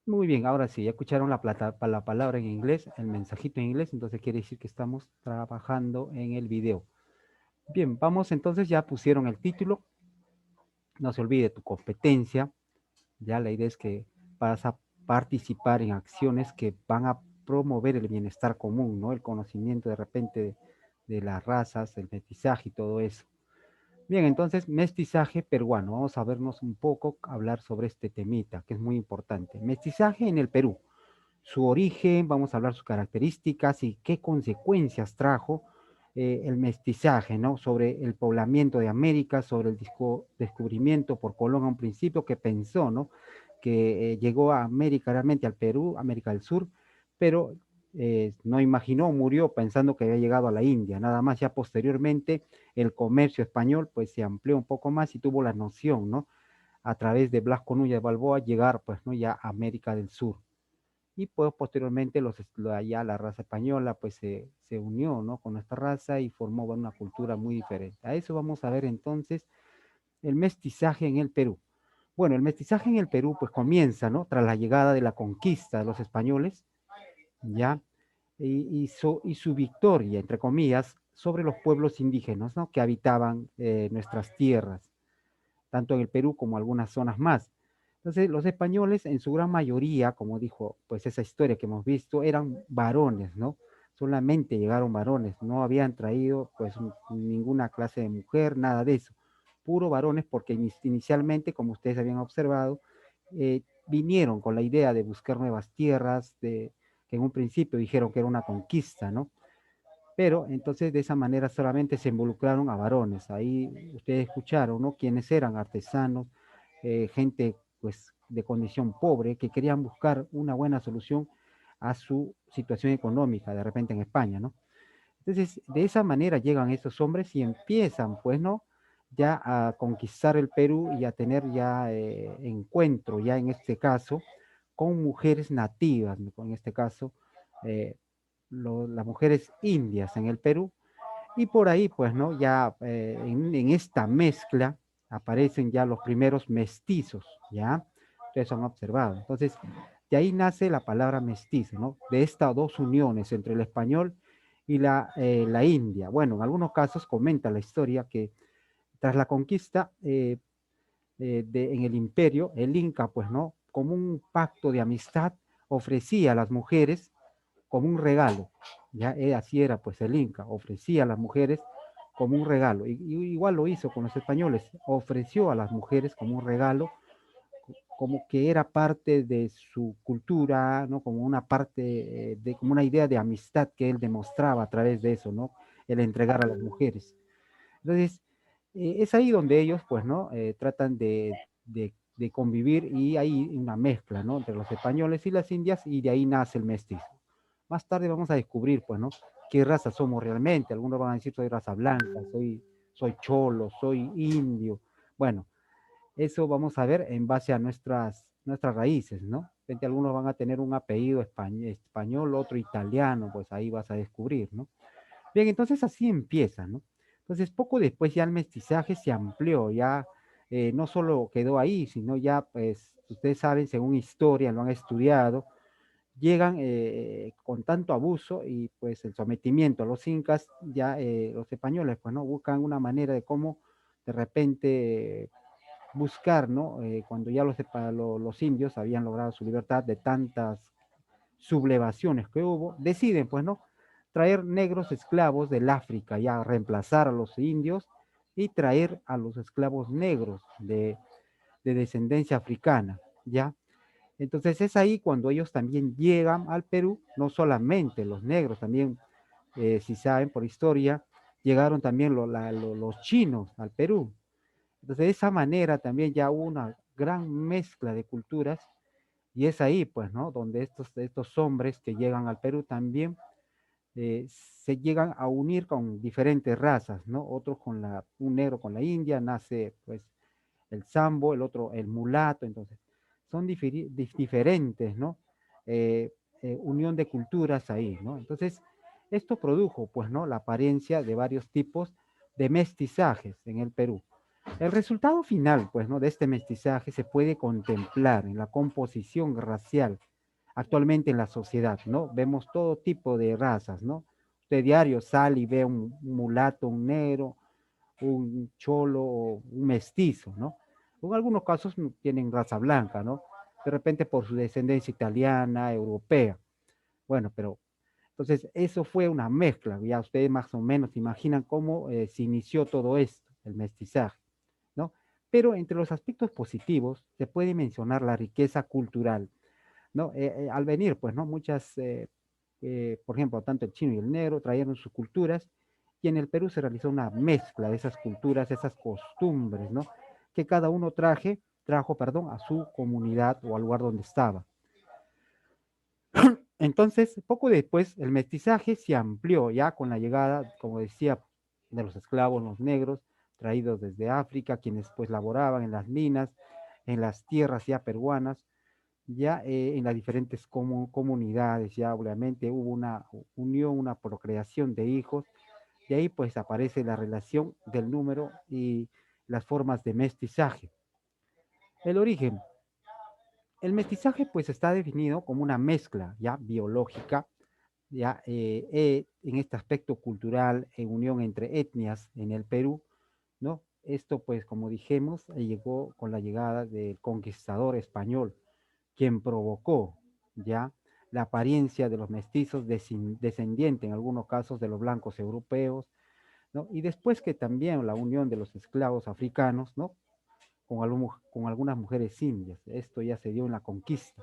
Muy bien, ahora sí, ya escucharon la palabra en inglés, el mensajito en inglés, entonces quiere decir que estamos trabajando en el video. Bien, vamos entonces, ya pusieron el título, no se olvide tu competencia, ya la idea es que vas a participar en acciones que van a promover el bienestar común, ¿no? El conocimiento de repente de las razas, el mestizaje y todo eso. Bien, entonces, mestizaje peruano. Vamos a vernos un poco, hablar sobre este temita, que es muy importante. Mestizaje en el Perú. Su origen, vamos a hablar sus características y qué consecuencias trajo el mestizaje, ¿no? Sobre el poblamiento de América, sobre el descubrimiento por Colón a un principio que pensó, ¿no? Que llegó a América, realmente al Perú, América del Sur, pero no imaginó, murió pensando que había llegado a la India. Nada más ya posteriormente el comercio español pues se amplió un poco más y tuvo la noción, ¿no? A través de Blasco Núñez de Balboa llegar pues, ¿no? Ya a América del Sur y pues posteriormente allá la raza española pues se unió, ¿no? Con nuestra raza y formó bueno, una cultura muy diferente. A eso vamos a ver entonces el mestizaje en el Perú. Bueno, el mestizaje en el Perú pues comienza, ¿no? Tras la llegada de la conquista de los españoles, ¿ya? Y su victoria, entre comillas, sobre los pueblos indígenas, ¿no? Que habitaban nuestras tierras, tanto en el Perú como algunas zonas más. Entonces, los españoles, en su gran mayoría, como dijo, pues esa historia que hemos visto, eran varones, ¿no? Solamente llegaron varones, no habían traído, pues, ninguna clase de mujer, nada de eso. Puro varones, porque inicialmente, como ustedes habían observado, vinieron con la idea de buscar nuevas tierras, que en un principio dijeron que era una conquista, ¿no? Pero entonces de esa manera solamente se involucraron a varones. Ahí ustedes escucharon, ¿no? Quienes eran artesanos, gente pues de condición pobre que querían buscar una buena solución a su situación económica, de repente en España, ¿no? Entonces, de esa manera llegan estos hombres y empiezan, pues, ¿no? Ya a conquistar el Perú y a tener ya encuentro, ya en este caso, con mujeres nativas, ¿no? En este caso, eh, las mujeres indias en el Perú, y por ahí, pues, ¿no? Ya en esta mezcla aparecen ya los primeros mestizos, ¿ya? Ustedes han observado. Entonces, de ahí nace la palabra mestizo, ¿no? De estas dos uniones entre el español y la India. Bueno, en algunos casos comenta la historia que tras la conquista en el imperio, el Inca, pues, ¿no? Como un pacto de amistad, ofrecía a las mujeres como un regalo. Ya así era pues el Inca, ofrecía a las mujeres como un regalo. Y igual lo hizo con los españoles, ofreció a las mujeres como un regalo, como que era parte de su cultura, ¿no? Como una parte, como una idea de amistad que él demostraba a través de eso, ¿no? El entregar a las mujeres. Entonces, es ahí donde ellos, pues, ¿no? Tratan de convivir y hay una mezcla, ¿no? Entre los españoles y las indias y de ahí nace el mestizo. Más tarde vamos a descubrir, pues, ¿no? ¿Qué raza somos realmente? Algunos van a decir, soy raza blanca, soy cholo, soy indio. Bueno, eso vamos a ver en base a nuestras raíces, ¿no? Algunos van a tener un apellido español, otro italiano, pues ahí vas a descubrir, ¿no? Bien, entonces así empieza, ¿no? Entonces, poco después ya el mestizaje se amplió, ya no solo quedó ahí, sino ya, pues, ustedes saben, según historia, lo han estudiado, llegan con tanto abuso y pues el sometimiento a los incas, ya los españoles pues no buscan una manera de cómo de repente buscar, ¿no? Cuando ya los indios habían logrado su libertad de tantas sublevaciones que hubo, deciden pues no traer negros esclavos del África, ya reemplazar a los indios y traer a los esclavos negros de descendencia africana, ¿ya? Entonces es ahí cuando ellos también llegan al Perú, no solamente los negros, también, si saben por historia, llegaron también los chinos al Perú. Entonces de esa manera también ya hubo una gran mezcla de culturas y es ahí, pues, ¿no? Donde estos hombres que llegan al Perú también se llegan a unir con diferentes razas, ¿no? Otros un negro con la India, nace pues el sambo, el otro el mulato, entonces son diferentes, ¿no? Unión de culturas ahí, ¿no? Entonces, esto produjo, pues, ¿no? La apariencia de varios tipos de mestizajes en el Perú. El resultado final, pues, ¿no? De este mestizaje se puede contemplar en la composición racial actualmente en la sociedad, ¿no? Vemos todo tipo de razas, ¿no? Usted diario sale y ve un mulato, un negro, un cholo o un mestizo, ¿no? En algunos casos tienen raza blanca, ¿no? De repente por su descendencia italiana, europea. Bueno, pero entonces eso fue una mezcla, ya ustedes más o menos imaginan cómo se inició todo esto, el mestizaje, ¿no? Pero entre los aspectos positivos se puede mencionar la riqueza cultural, ¿no? Al venir, pues, ¿no? Muchas, por ejemplo, tanto el chino y el negro trajeron sus culturas y en el Perú se realizó una mezcla de esas culturas, esas costumbres, ¿no? Que cada uno trajo, perdón, a su comunidad o al lugar donde estaba. Entonces, poco después, el mestizaje se amplió ya con la llegada, como decía, de los esclavos, los negros, traídos desde África, quienes pues laboraban en las minas, en las tierras ya peruanas, ya en las diferentes comunidades, ya obviamente hubo una unión, una procreación de hijos, y ahí pues aparece la relación del número y las formas de mestizaje. El origen. El mestizaje pues está definido como una mezcla ya biológica, ya en este aspecto cultural, en unión entre etnias en el Perú, ¿no? Esto pues como dijimos, llegó con la llegada del conquistador español, quien provocó ya la apariencia de los mestizos descendientes en algunos casos de los blancos europeos, ¿no? Y después que también la unión de los esclavos africanos, ¿no? Con algunas mujeres indias. Esto ya se dio en la conquista.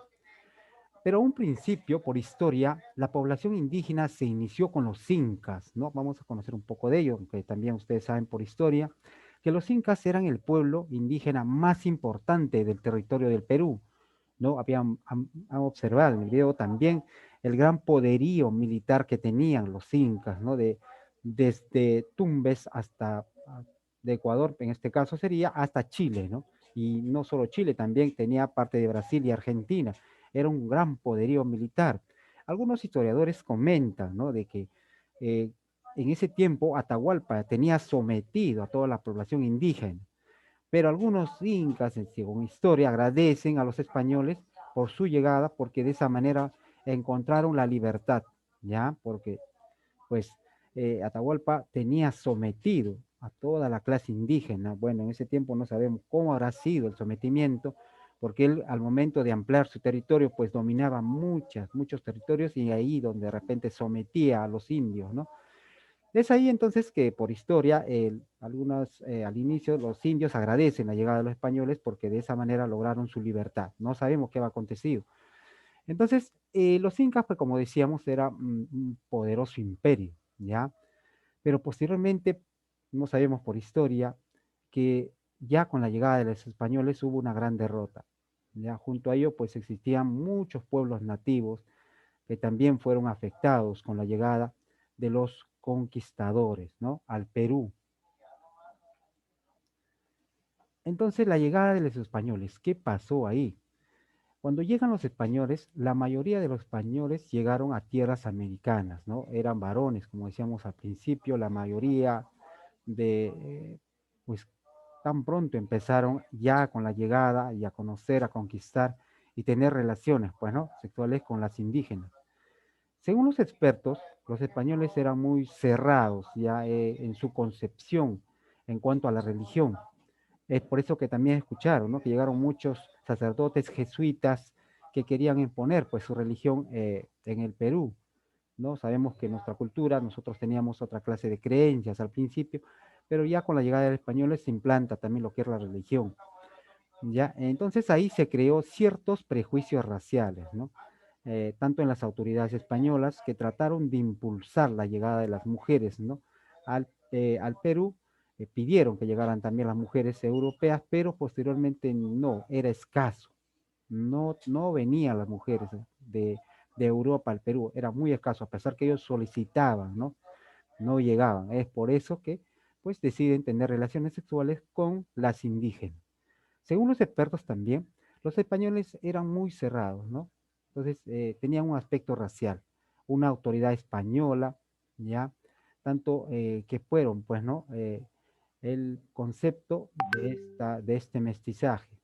Pero a un principio, por historia, la población indígena se inició con los incas, ¿no? Vamos a conocer un poco de ello, aunque también ustedes saben por historia, que los incas eran el pueblo indígena más importante del territorio del Perú, ¿no? Han observado en el video también el gran poderío militar que tenían los incas, ¿no? Desde Tumbes hasta de Ecuador, en este caso sería, hasta Chile, ¿no? Y no solo Chile, también tenía parte de Brasil y Argentina. Era un gran poderío militar. Algunos historiadores comentan, ¿no? De que eh, en ese tiempo Atahualpa tenía sometido a toda la población indígena, pero algunos incas, según historia, agradecen a los españoles por su llegada, porque de esa manera encontraron la libertad, ¿ya? Porque, pues, Atahualpa tenía sometido a toda la clase indígena. Bueno, en ese tiempo no sabemos cómo habrá sido el sometimiento, porque él al momento de ampliar su territorio, pues dominaba muchos territorios y ahí donde de repente sometía a los indios, ¿no? Es ahí entonces que por historia, al inicio los indios agradecen la llegada de los españoles porque de esa manera lograron su libertad. No sabemos qué ha acontecido. Entonces, los incas, pues como decíamos, era un poderoso imperio, ¿ya? Pero posteriormente, no sabemos por historia, que ya con la llegada de los españoles hubo una gran derrota. Ya junto a ello, pues existían muchos pueblos nativos que también fueron afectados con la llegada de los conquistadores, ¿no? Al Perú. Entonces, la llegada de los españoles, ¿qué pasó ahí? Cuando llegan los españoles, la mayoría de los españoles llegaron a tierras americanas, ¿no? Eran varones, como decíamos al principio, la mayoría pues tan pronto empezaron ya con la llegada y a conocer, a conquistar y tener relaciones, pues, ¿no? Sexuales con las indígenas. Según los expertos, los españoles eran muy cerrados ya en su concepción en cuanto a la religión. Es por eso que también escucharon, ¿no? Que llegaron muchos sacerdotes jesuitas que querían imponer pues su religión en el Perú, ¿no? Sabemos que en nuestra cultura nosotros teníamos otra clase de creencias al principio, pero ya con la llegada de los españoles se implanta también lo que es la religión, ¿ya? Entonces ahí se creó ciertos prejuicios raciales, ¿no? Tanto en las autoridades españolas que trataron de impulsar la llegada de las mujeres, ¿no? Al Perú, pidieron que llegaran también las mujeres europeas, pero posteriormente no, era escaso. No venían las mujeres de Europa al Perú, era muy escaso, a pesar que ellos solicitaban, ¿no? No llegaban. Es por eso que pues deciden tener relaciones sexuales con las indígenas. Según los expertos también, los españoles eran muy cerrados, ¿no? Entonces, tenían un aspecto racial, una autoridad española, ¿ya? Tanto que fueron, pues, ¿no? el concepto de este mestizaje.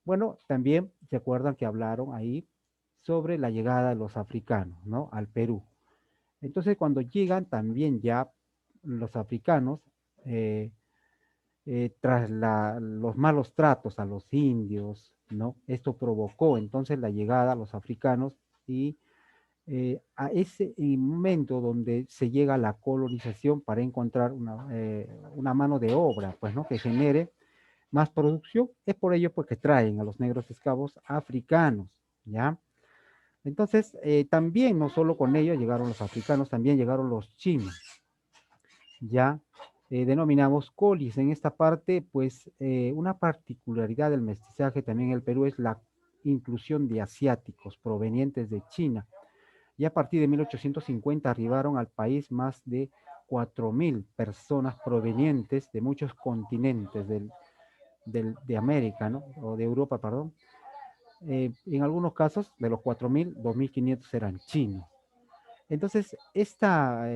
Bueno, también se acuerdan que hablaron ahí sobre la llegada de los africanos, ¿no? Al Perú. Entonces, cuando llegan también ya los africanos, eh, tras los malos tratos a los indios, ¿no? Esto provocó entonces la llegada a los africanos y a ese momento donde se llega a la colonización para encontrar una mano de obra, pues, ¿no? Que genere más producción, es por ello pues que traen a los negros esclavos africanos, ¿ya? Entonces, también no solo con ellos llegaron los africanos, también llegaron los chinos, ya denominamos colis. En esta parte, pues una particularidad del mestizaje también en el Perú es la inclusión de asiáticos provenientes de China. Y a partir de 1850 arribaron al país más de 4.000 personas provenientes de muchos continentes de América, ¿no? O de Europa, perdón. En algunos casos, de los 4.000, 2.500 eran chinos. Entonces, esta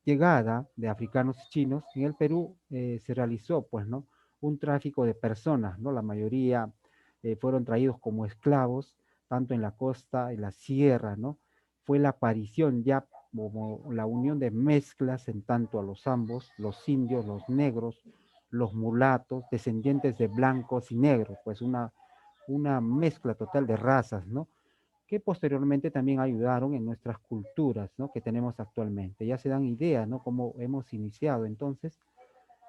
llegada de africanos y chinos en el Perú se realizó, pues, ¿no? Un tráfico de personas, ¿no? La mayoría fueron traídos como esclavos, tanto en la costa, en la sierra, ¿no? Fue la aparición ya como la unión de mezclas en tanto a los ambos, los indios, los negros, los mulatos, descendientes de blancos y negros, pues una mezcla total de razas, ¿no? Que posteriormente también ayudaron en nuestras culturas, ¿no? Que tenemos actualmente. Ya se dan ideas, ¿no? Cómo hemos iniciado entonces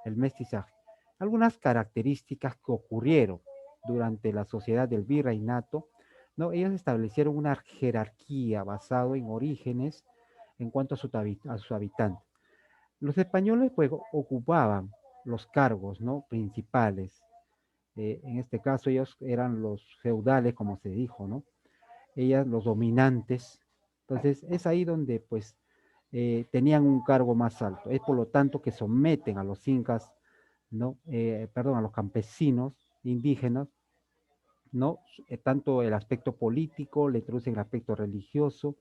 el mestizaje. Algunas características que ocurrieron durante la sociedad del virreinato, ¿no? Ellos establecieron una jerarquía basada en orígenes en cuanto a sus habitantes. Los españoles pues ocupaban los cargos, ¿no? Principales. En este caso ellos eran los feudales, como se dijo, ¿no? Ellas los dominantes. Entonces es ahí donde pues tenían un cargo más alto. Es por lo tanto que someten a los incas, ¿no? Perdón, a los campesinos indígenas, ¿no? Tanto el aspecto político, le introducen el aspecto religioso.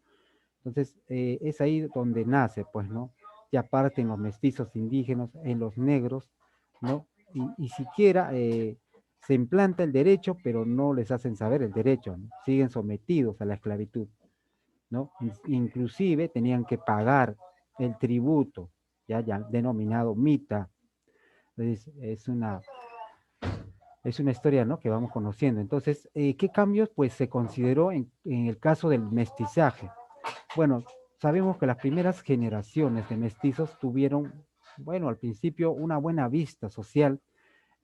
Entonces es ahí donde nace, pues, ¿no? Ya parten los mestizos indígenas, en los negros, ¿no? Y siquiera se implanta el derecho, pero no les hacen saber el derecho, ¿no? Siguen sometidos a la esclavitud, ¿no? Inclusive tenían que pagar el tributo, ya denominado mita. Entonces, es una historia, ¿no? Que vamos conociendo. Entonces, ¿qué cambios pues se consideró en el caso del mestizaje? Bueno, sabemos que las primeras generaciones de mestizos tuvieron, bueno, al principio una buena vista social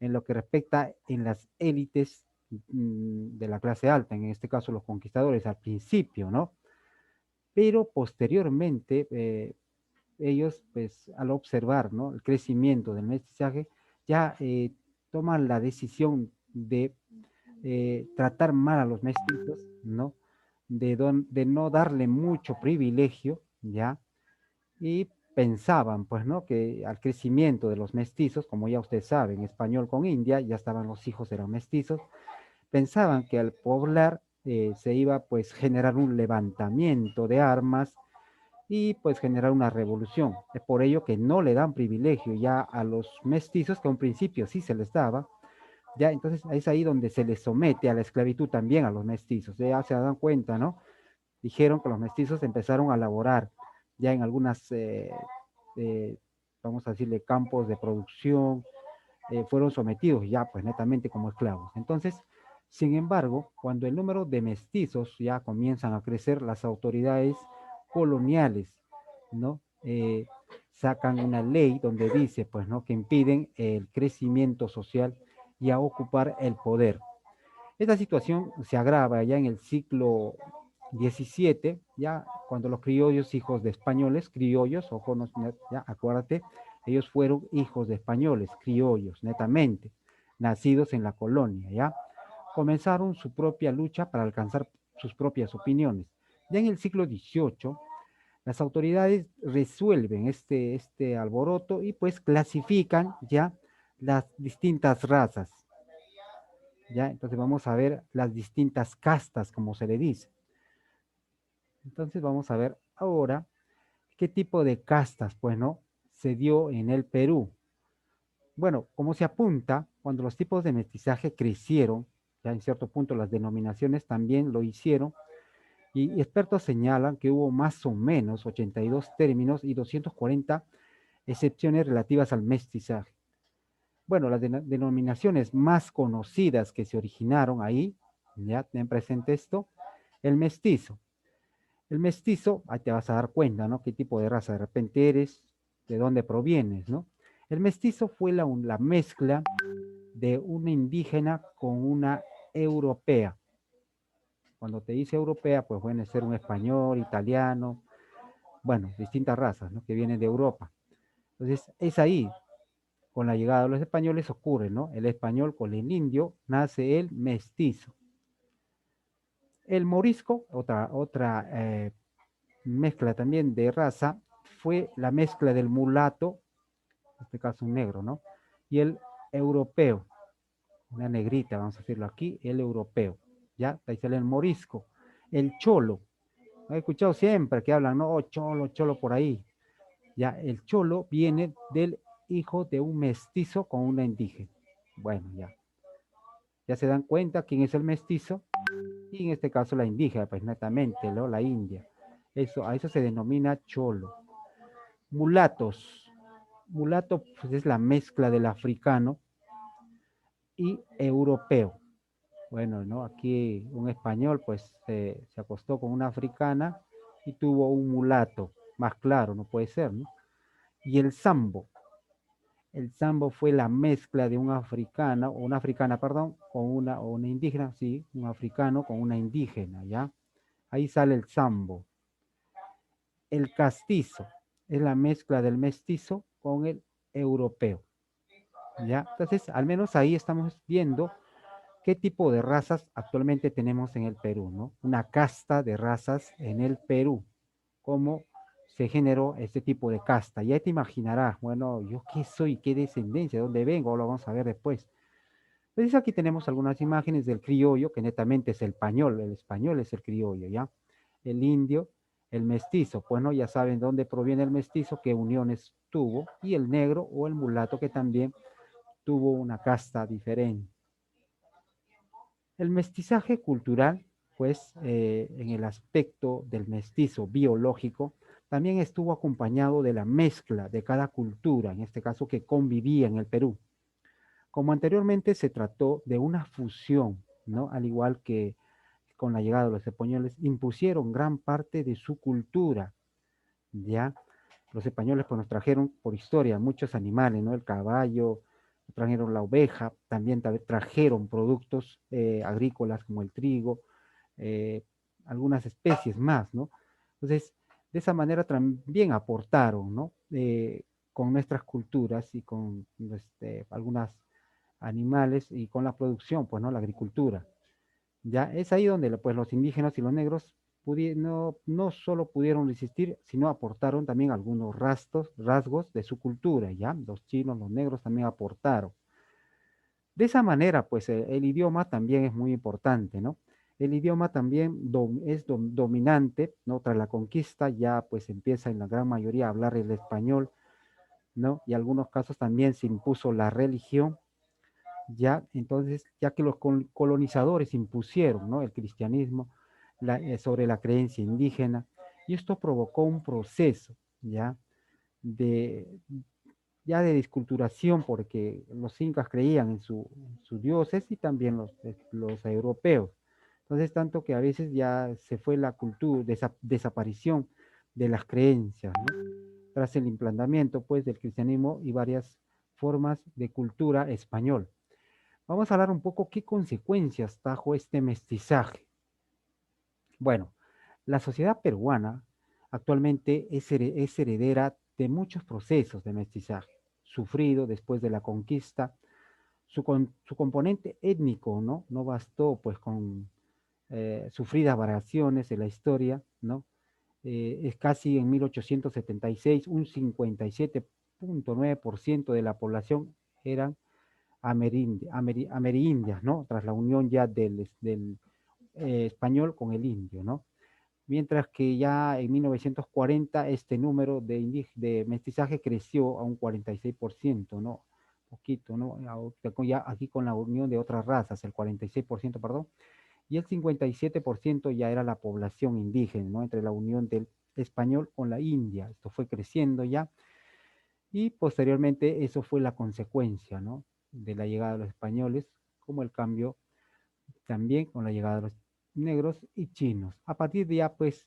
en lo que respecta en las élites de la clase alta, en este caso los conquistadores al principio, ¿no? Pero posteriormente ellos, pues al observar, ¿no? El crecimiento del mestizaje, ya toman la decisión de tratar mal a los mestizos, ¿no? De no darle mucho privilegio, ¿ya? Y pensaban, pues, ¿no? Que al crecimiento de los mestizos, como ya ustedes saben, español con India, ya estaban los hijos, eran mestizos, pensaban que al poblar se iba, pues, generar un levantamiento de armas y, pues, generar una revolución. Es por ello que no le dan privilegio ya a los mestizos, que a un principio sí se les daba, ya, entonces es ahí donde se les somete a la esclavitud también a los mestizos. Ya se dan cuenta, ¿no? Dijeron que los mestizos empezaron a laborar ya en algunas, eh, vamos a decirle, campos de producción, fueron sometidos ya pues netamente como esclavos. Entonces, sin embargo, cuando el número de mestizos ya comienzan a crecer, las autoridades coloniales, ¿no? Sacan una ley donde dice, pues, ¿no? Que impiden el crecimiento social y a ocupar el poder. Esta situación se agrava ya en el siglo XVII, ya cuando los criollos, hijos de españoles, criollos, ojo, no, ya acuérdate, ellos fueron hijos de españoles, criollos, netamente, nacidos en la colonia, ya, comenzaron su propia lucha para alcanzar sus propias opiniones. Ya en el siglo XVIII, las autoridades resuelven este alboroto y pues clasifican ya las distintas razas. ¿Ya? Entonces vamos a ver las distintas castas, como se le dice. Entonces vamos a ver ahora qué tipo de castas, pues, ¿no? Se dio en el Perú. Bueno, como se apunta, cuando los tipos de mestizaje crecieron, ya en cierto punto las denominaciones también lo hicieron, y expertos señalan que hubo más o menos 82 términos y 240 excepciones relativas al mestizaje. Bueno, las denominaciones más conocidas que se originaron ahí, ya ten presente esto, el mestizo. El mestizo, ahí te vas a dar cuenta, ¿no? ¿Qué tipo de raza de repente eres? ¿De dónde provienes, no? El mestizo fue la mezcla de una indígena con una europea. Cuando te dice europea, pues pueden ser un español, italiano, bueno, distintas razas, ¿no? Que vienen de Europa. Entonces, es ahí, con la llegada de los españoles ocurre, ¿no? El español con el indio nace el mestizo. El morisco, otra mezcla también de raza, fue la mezcla del mulato, en este caso un negro, ¿no? Y el europeo, una negrita, vamos a decirlo aquí, el europeo, ¿ya? Ahí sale el morisco. El cholo, he escuchado siempre que hablan, no, oh, cholo, cholo por ahí. Ya, el cholo viene del hijo de un mestizo con una indígena. Bueno, ya se dan cuenta quién es el mestizo y en este caso la indígena, pues netamente, ¿no? La India. A eso se denomina cholo. Mulatos. Mulato pues, es la mezcla del africano y europeo. Bueno, ¿no? Aquí un español pues se acostó con una africana y tuvo un mulato. Más claro, no puede ser, ¿no? Y el sambo. El sambo fue la mezcla de un africano, o una africana, perdón, o una indígena, sí, un africano con una indígena, ¿ya? Ahí sale el sambo. El castizo es la mezcla del mestizo con el europeo, ¿ya? Entonces, al menos ahí estamos viendo qué tipo de razas actualmente tenemos en el Perú, ¿no? Una casta de razas en el Perú. ¿Cómo se generó este tipo de casta? Ya te imaginarás, bueno, ¿yo qué soy? ¿Qué descendencia? ¿De dónde vengo? Lo vamos a ver después. Entonces aquí tenemos algunas imágenes del criollo, que netamente es el español es el criollo, ¿ya? El indio, el mestizo, bueno, ya saben dónde proviene el mestizo, qué uniones tuvo, y el negro o el mulato que también tuvo una casta diferente. El mestizaje cultural, pues en el aspecto del mestizo biológico, también estuvo acompañado de la mezcla de cada cultura, en este caso que convivía en el Perú. Como anteriormente se trató de una fusión, ¿no? Al igual que con la llegada de los españoles, impusieron gran parte de su cultura, ¿ya? Los españoles pues nos trajeron por historia muchos animales, ¿no? El caballo, trajeron la oveja, también trajeron productos agrícolas como el trigo, eh, algunas especies más, ¿no? Entonces, de esa manera también aportaron, ¿no? Con nuestras culturas y con algunas animales y con la producción, pues, ¿no? La agricultura. Ya es ahí donde pues, los indígenas y los negros no solo pudieron resistir, sino aportaron también algunos rasgos de su cultura, ¿ya? Los chinos, los negros también aportaron. De esa manera, pues el idioma también es muy importante, ¿no? El idioma también es dominante, ¿no? Tras la conquista ya pues empieza en la gran mayoría a hablar el español, ¿no? Y en algunos casos también se impuso la religión, ya, entonces, ya que los colonizadores impusieron, ¿no? El cristianismo sobre la creencia indígena, y esto provocó un proceso, ¿ya? De, ya de desculturación, porque los incas creían en sus dioses y también los europeos. Entonces, tanto que a veces ya se fue la cultura, desaparición de las creencias, ¿no? Tras el implantamiento, pues, del cristianismo y varias formas de cultura español. Vamos a hablar un poco qué consecuencias trajo este mestizaje. Bueno, la sociedad peruana actualmente es heredera de muchos procesos de mestizaje, sufrido después de la conquista. Su componente étnico, ¿no? No bastó pues con sufridas variaciones en la historia, ¿no? Es casi en 1876, un 57,9% de la población eran amerindias, ¿no? Tras la unión ya del español con el indio, ¿no? Mientras que ya en 1940 este número de mestizaje creció a un 46%, ¿no? poquito, ¿no? Ya aquí con la unión de otras razas, el 46%, perdón, y el 57% ya era la población indígena, ¿no? Entre la unión del español con la India. Esto fue creciendo ya y posteriormente eso fue la consecuencia, ¿no? De la llegada de los españoles, como el cambio también con la llegada de los negros y chinos. A partir de ya, pues,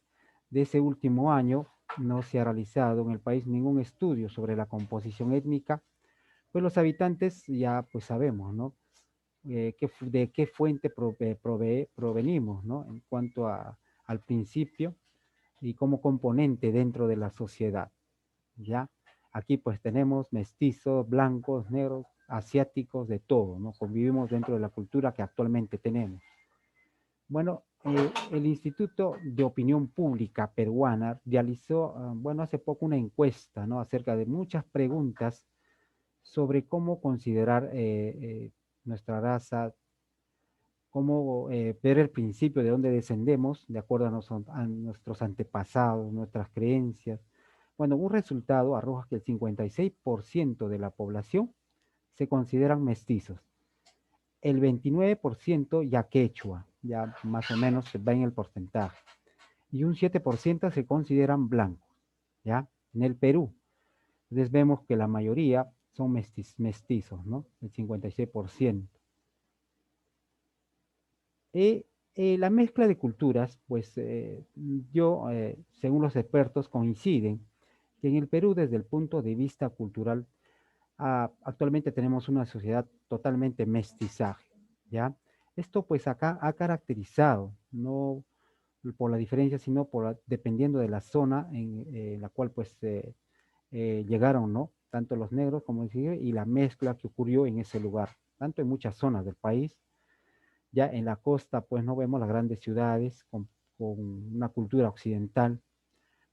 de ese último año, no se ha realizado en el país ningún estudio sobre la composición étnica, pues los habitantes ya, pues, sabemos, ¿no? De qué fuente provenimos, ¿no? En cuanto al principio y como componente dentro de la sociedad, ¿ya? Aquí pues tenemos mestizos, blancos, negros, asiáticos, de todo, ¿no? Convivimos dentro de la cultura que actualmente tenemos. Bueno, el Instituto de Opinión Pública Peruana realizó, bueno, hace poco una encuesta, ¿no? Acerca de muchas preguntas sobre cómo considerar nuestra raza, cómo ver el principio de dónde descendemos, de acuerdo a nuestros antepasados, nuestras creencias. Bueno, un resultado arroja que el 56% de la población se consideran mestizos, el 29% ya quechua, ya más o menos se va en el porcentaje, y un 7% se consideran blancos, ¿ya? En el Perú, entonces vemos que la mayoría son mestizos, ¿no? El 56%. La mezcla de culturas, pues según los expertos, coinciden que en el Perú, desde el punto de vista cultural, actualmente tenemos una sociedad totalmente mestizaje, ¿ya? Esto pues acá ha caracterizado, no por la diferencia, sino dependiendo de la zona en la cual pues llegaron, ¿no? Tanto los negros como decía, y la mezcla que ocurrió en ese lugar, tanto en muchas zonas del país. Ya en la costa, pues no vemos las grandes ciudades con una cultura occidental,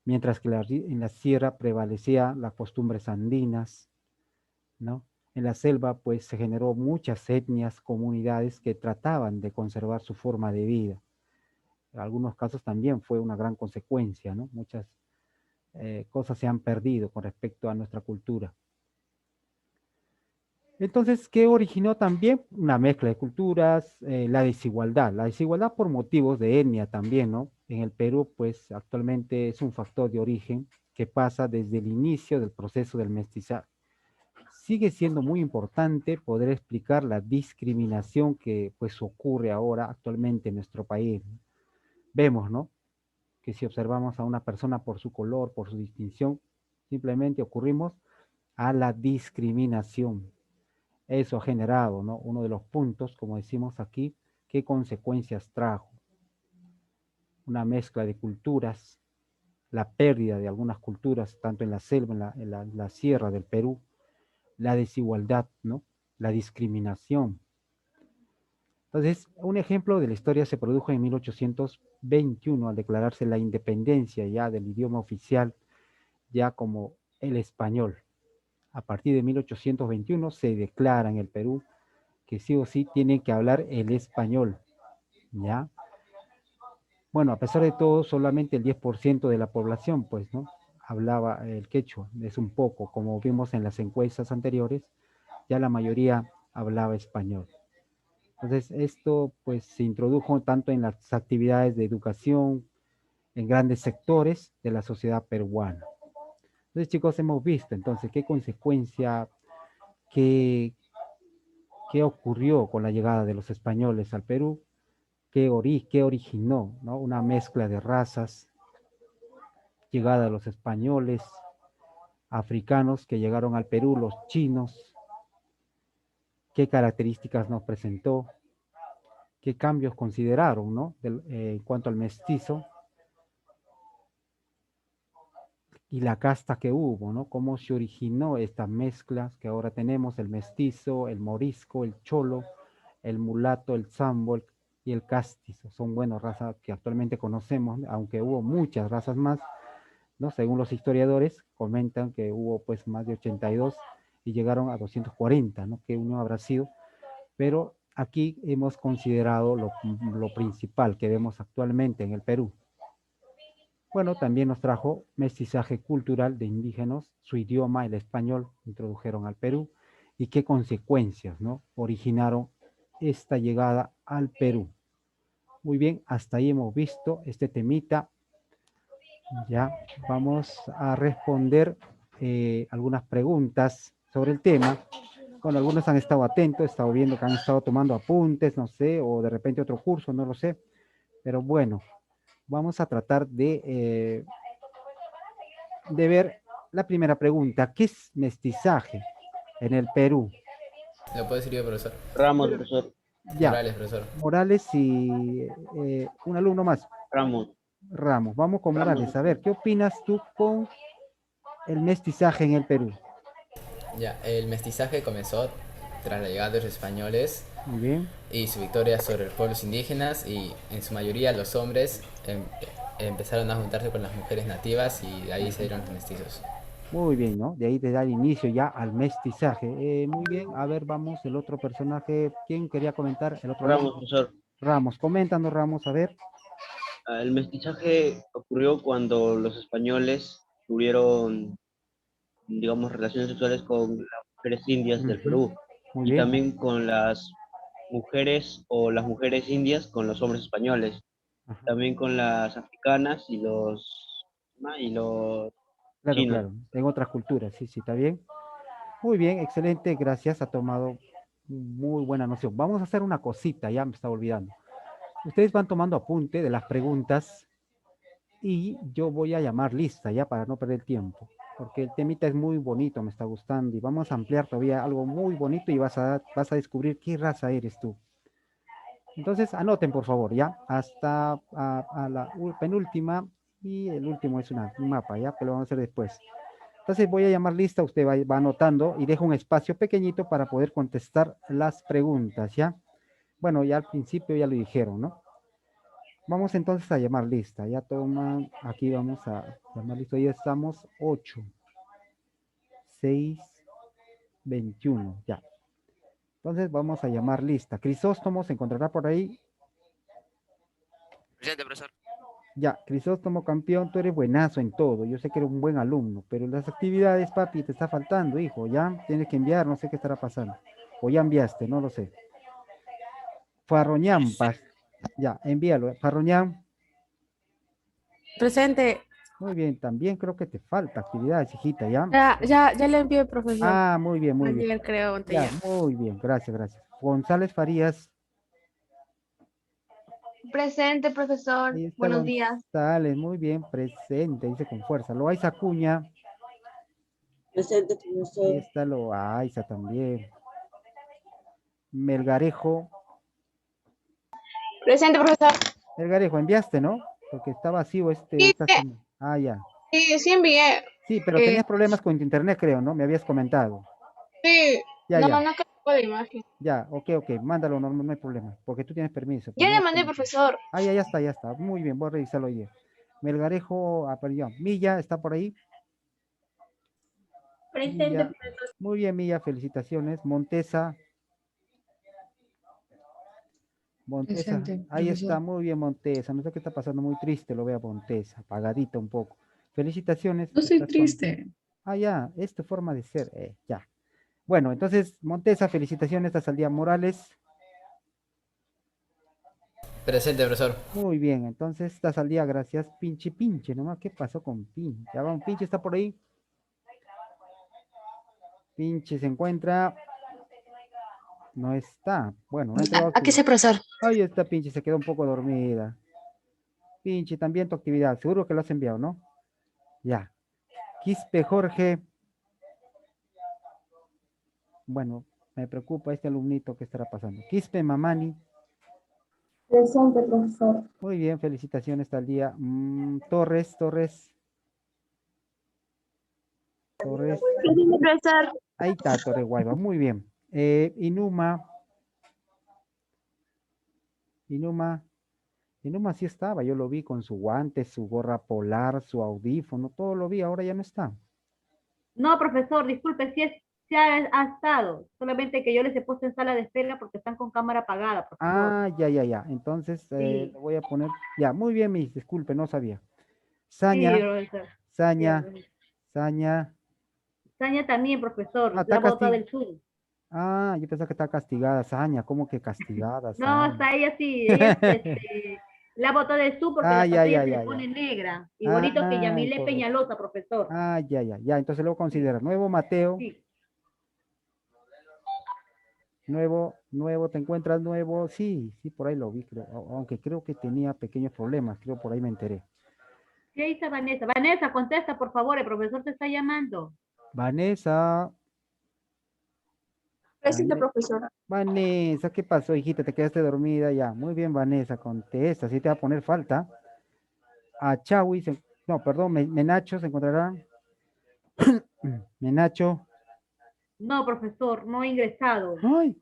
mientras que en la sierra prevalecía las costumbres andinas, ¿no? En la selva, pues se generó muchas etnias, comunidades que trataban de conservar su forma de vida. En algunos casos también fue una gran consecuencia, ¿no? Muchas cosas se han perdido con respecto a nuestra cultura. Entonces, ¿qué originó también? Una mezcla de culturas, la desigualdad por motivos de etnia también, ¿no? En el Perú, pues actualmente es un factor de origen que pasa desde el inicio del proceso del mestizaje. Sigue siendo muy importante poder explicar la discriminación que pues ocurre ahora actualmente en nuestro país. Vemos, ¿no? Que si observamos a una persona por su color, por su distinción, simplemente ocurrimos a la discriminación. Eso ha generado, ¿no? Uno de los puntos, como decimos aquí, qué consecuencias trajo. Una mezcla de culturas, la pérdida de algunas culturas, tanto en la selva, en la sierra del Perú, la desigualdad, ¿no? La discriminación. Entonces, un ejemplo de la historia se produjo en 1821 al declararse la independencia ya del idioma oficial, ya como el español. A partir de 1821 se declara en el Perú que sí o sí tienen que hablar el español, ¿ya? Bueno, a pesar de todo, solamente el 10% de la población, pues, ¿no? Hablaba el quechua, es un poco, como vimos en las encuestas anteriores, ya la mayoría hablaba español. Entonces, esto, pues, se introdujo tanto en las actividades de educación, en grandes sectores de la sociedad peruana. Entonces, chicos, hemos visto, entonces, qué consecuencia, qué, qué ocurrió con la llegada de los españoles al Perú, qué originó, ¿no? Una mezcla de razas, llegada de los españoles, africanos que llegaron al Perú, los chinos, qué características nos presentó, qué cambios consideraron, ¿no? En cuanto al mestizo y la casta que hubo, ¿no? Cómo se originó estas mezclas que ahora tenemos, el mestizo, el morisco, el cholo, el mulato, el zambo y el castizo. Son, bueno, razas que actualmente conocemos, aunque hubo muchas razas más, ¿no? Según los historiadores, comentan que hubo pues más de 82 y llegaron a 240, ¿no? ¿Qué unión habrá sido? Pero aquí hemos considerado lo principal que vemos actualmente en el Perú. Bueno, también nos trajo mestizaje cultural de indígenas, su idioma, el español, introdujeron al Perú, y qué consecuencias, ¿no?, originaron esta llegada al Perú. Muy bien, hasta ahí hemos visto este temita. Ya vamos a responder algunas preguntas sobre el tema. Bueno, algunos han estado atentos, he estado viendo que han estado tomando apuntes, no sé, o de repente otro curso, no lo sé. Pero bueno, vamos a tratar de ver la primera pregunta. ¿Qué es mestizaje en el Perú? ¿Lo puedo decir yo, profesor? Ramos, profesor. Ya, Morales, profesor. Morales y un alumno más, Ramos. Ramos. Vamos con Morales. Ramos. A ver, ¿qué opinas tú con el mestizaje en el Perú? Ya, el mestizaje comenzó tras la llegada de los españoles Muy bien, y su victoria sobre los pueblos indígenas y en su mayoría los hombres empezaron a juntarse con las mujeres nativas y de ahí se dieron los mestizos. muy bien, ¿no? De ahí te da el inicio ya al mestizaje. Muy bien, a ver, vamos, el otro personaje. ¿Quién quería comentar? El otro Ramos, alumno. profesor. Ramos, coméntanos, Ramos, a ver. El mestizaje ocurrió cuando los españoles tuvieron, digamos, relaciones sexuales con las mujeres indias del Ujú, Perú muy y bien. también con las mujeres o las mujeres indias con los hombres españoles, Ajá. también con las africanas y los Claro, chinos. claro, en otras culturas, sí, sí, está bien. Muy bien, excelente, gracias, ha tomado muy buena noción. Vamos a hacer una cosita, ya me estaba olvidando. Ustedes van tomando apunte de las preguntas y yo voy a llamar lista ya para no perder tiempo, porque el temita es muy bonito, me está gustando y vamos a ampliar todavía algo muy bonito y vas a descubrir qué raza eres tú. Entonces, anoten por favor, ya, hasta a la penúltima y el último es un mapa, ya, que lo vamos a hacer después. Entonces voy a llamar lista, usted va anotando y deja un espacio pequeñito para poder contestar las preguntas, ¿ya? Bueno, ya al principio ya lo dijeron, ¿no? Vamos entonces a llamar lista, ya toma, aquí vamos a llamar listo, ya estamos 8, 6, 21, ya. Entonces vamos a llamar lista. Crisóstomo se encontrará por ahí. Presente, profesor. Ya, Crisóstomo campeón, tú eres buenazo en todo. Yo sé que eres un buen alumno, pero las actividades, papi, te está faltando, hijo. Ya tienes que enviar, no sé qué estará pasando. O ya enviaste, no lo sé. Farroñán, ya, envíalo. Farroñán, Presente. muy bien, también creo que te falta actividades, hijita, ¿ya? Ya le envié, profesor. Ah, muy bien, muy bien. Ayer creo, Ya, anteayer. muy bien, gracias, gracias. González Farías, Presente, profesor. ahí está Buenos días. González, muy bien, presente, dice con fuerza. Loaiza Acuña, Presente, ahí profesor. está Loaiza también. Melgarejo, Presente, profesor. Melgarejo, enviaste, ¿no? Porque está vacío Sí, esta semana. Ah, ya. sí envié. Sí, pero Eh, tenías problemas con tu internet, creo, ¿no? Me habías comentado. sí, Ya, no, ya, no cargó la imagen. ya, ok, mándalo, no, no hay problema, porque tú tienes permiso, pero Ya no le hay mandé, problema. profesor. Ah, ya está, muy bien, voy a revisarlo ayer. Melgarejo, perdón, Milla, ¿está por ahí? Presente, Milla, profesor. muy bien, Milla, felicitaciones. Montesa, Presente, ahí está, profesor. muy bien, Montesa. No sé qué está pasando, muy triste, lo veo a Montesa, apagadita un poco. Felicitaciones, No soy estás con... triste. Ah, ya, es tu forma de ser, ya. Bueno, entonces, Montesa, felicitaciones, estás al día. Morales, Presente, profesor. muy bien, entonces estás al día, gracias. Pinche, nomás, ¿qué pasó con Pinche? Ya vamos, Pinche está por ahí. Pinche se encuentra, no está. Bueno, no ha entregado Aquí su... sí, profesor. Ahí está, Pinche, se quedó un poco dormida. Pinche, también tu actividad, seguro que lo has enviado, ¿no? Ya. Quispe Jorge, bueno, me preocupa este alumnito que estará pasando. Quispe Mamani, Presente, profesor. muy bien, felicitaciones al día. Torres, Presente, profesor. ahí está Torre Guayba, muy bien. Inuma, Inuma sí estaba, yo lo vi con su guante, su gorra polar, su audífono, todo lo vi, ahora ya no está. No, profesor, disculpe, sí ha estado. Solamente que yo les he puesto en sala de espera porque están con cámara apagada, profesor. Ah, ya. Entonces Sí, le voy a poner, ya, muy bien, mis, disculpe, no sabía. sí, Saña, profesor. Saña, Dígame. Saña. Saña también, Ah, profesor. está La bota castig... del sur. Ah, yo pensaba que estaba castigada, Saña. ¿Cómo que castigada, No, Saña? hasta ella sí, ella la botó de su porque Ah, la ya, pantalla ya, se le ya, ya. pone negra. Igualito que Ah, Yamile correcto. Peñalosa, profesor. Ah, ya, ya, ya. Entonces luego Sí, considera nuevo Mateo, sí. nuevo, ¿te encuentras nuevo? Sí, sí, por ahí lo vi, creo. Aunque creo que tenía pequeños problemas, creo por ahí me enteré. ¿Qué dice Vanessa? Vanessa, contesta, por favor, el profesor te está llamando. Vanessa, Presente, Vane- profesora. Vanessa, ¿qué pasó, hijita? ¿Te quedaste dormida? Ya, muy bien, Vanessa, contesta, sí te va a poner falta. A Chawi, no, perdón, Menacho se encontrará. Menacho, No, profesor, no ha ingresado. ay,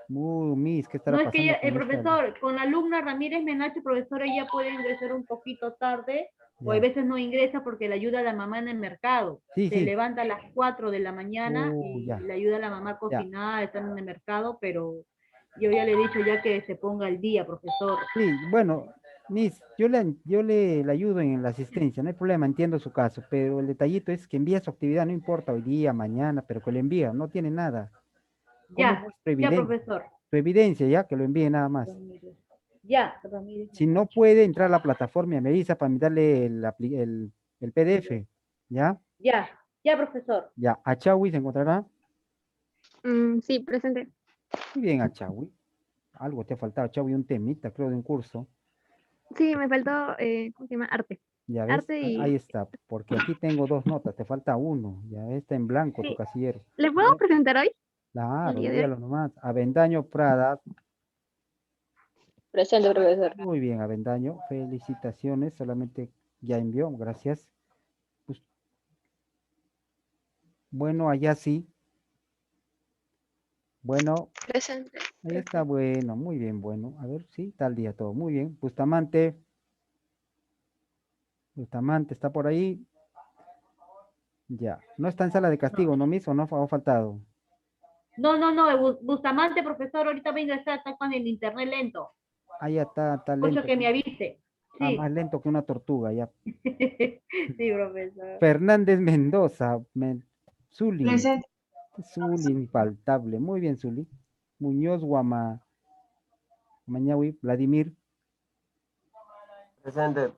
Miss, ¿qué estará No es que pasando el con esta? profesor, con la alumna Ramírez Menacho, profesor, ella puede ingresar un poquito tarde, o a Ya, veces no ingresa porque le ayuda a la mamá en el mercado. sí, Se sí, levanta a las 4 de la mañana y ya, le ayuda a la mamá a ya. cocinar, estar en el mercado, pero yo ya le he dicho ya que se ponga al día, profesor. Sí, bueno, Miss, le ayudo en la asistencia, no hay problema, entiendo su caso, pero el detallito es que envía su actividad, no importa hoy día, mañana, pero que lo envía, no tiene nada. ¿Cómo Ya, muestra ya, evidencia? profesor. Su evidencia, ya, que lo envíe nada más. Ramírez. Ya, Ramírez Si no Menacho. puede entrar a la plataforma, me avisa para darle el PDF, ¿ya? Ya, ya, profesor. Ya, Achawi se encontrará. Sí, presente. Muy bien, Achawi. Algo te ha faltado, Achawi, un temita, creo, de un curso. Sí, me faltó, ¿cómo se llama? Arte. Ya ves, Arte ahí y... está, porque aquí tengo dos notas, te falta uno, ya ves, está en blanco tu Sí. casillero. ¿Le A puedo ver, presentar hoy? El claro, día de hoy. envíalo nomás. Avendaño Prada, Presente, profesor. muy bien, Avendaño, felicitaciones, solamente ya envió, gracias. Pues, bueno, allá sí, bueno, Presente. ahí está, bueno, muy bien, bueno, a ver, sí, tal día todo, muy bien. Bustamante está por ahí, ya, no está en sala de castigo, ¿no, Miss? ¿O no ha faltado? No, no, no, Bustamante, profesor, ahorita va a ingresar, está con el internet lento. Ahí está Mucho lento, que me avise. más Sí. lento que una tortuga, ya. Sí, profesor. Fernández Mendoza, Zuli, Presente. Zuli, infaltable. Muy bien, Zuli. Muñoz Mañahui, Vladimir. Presente.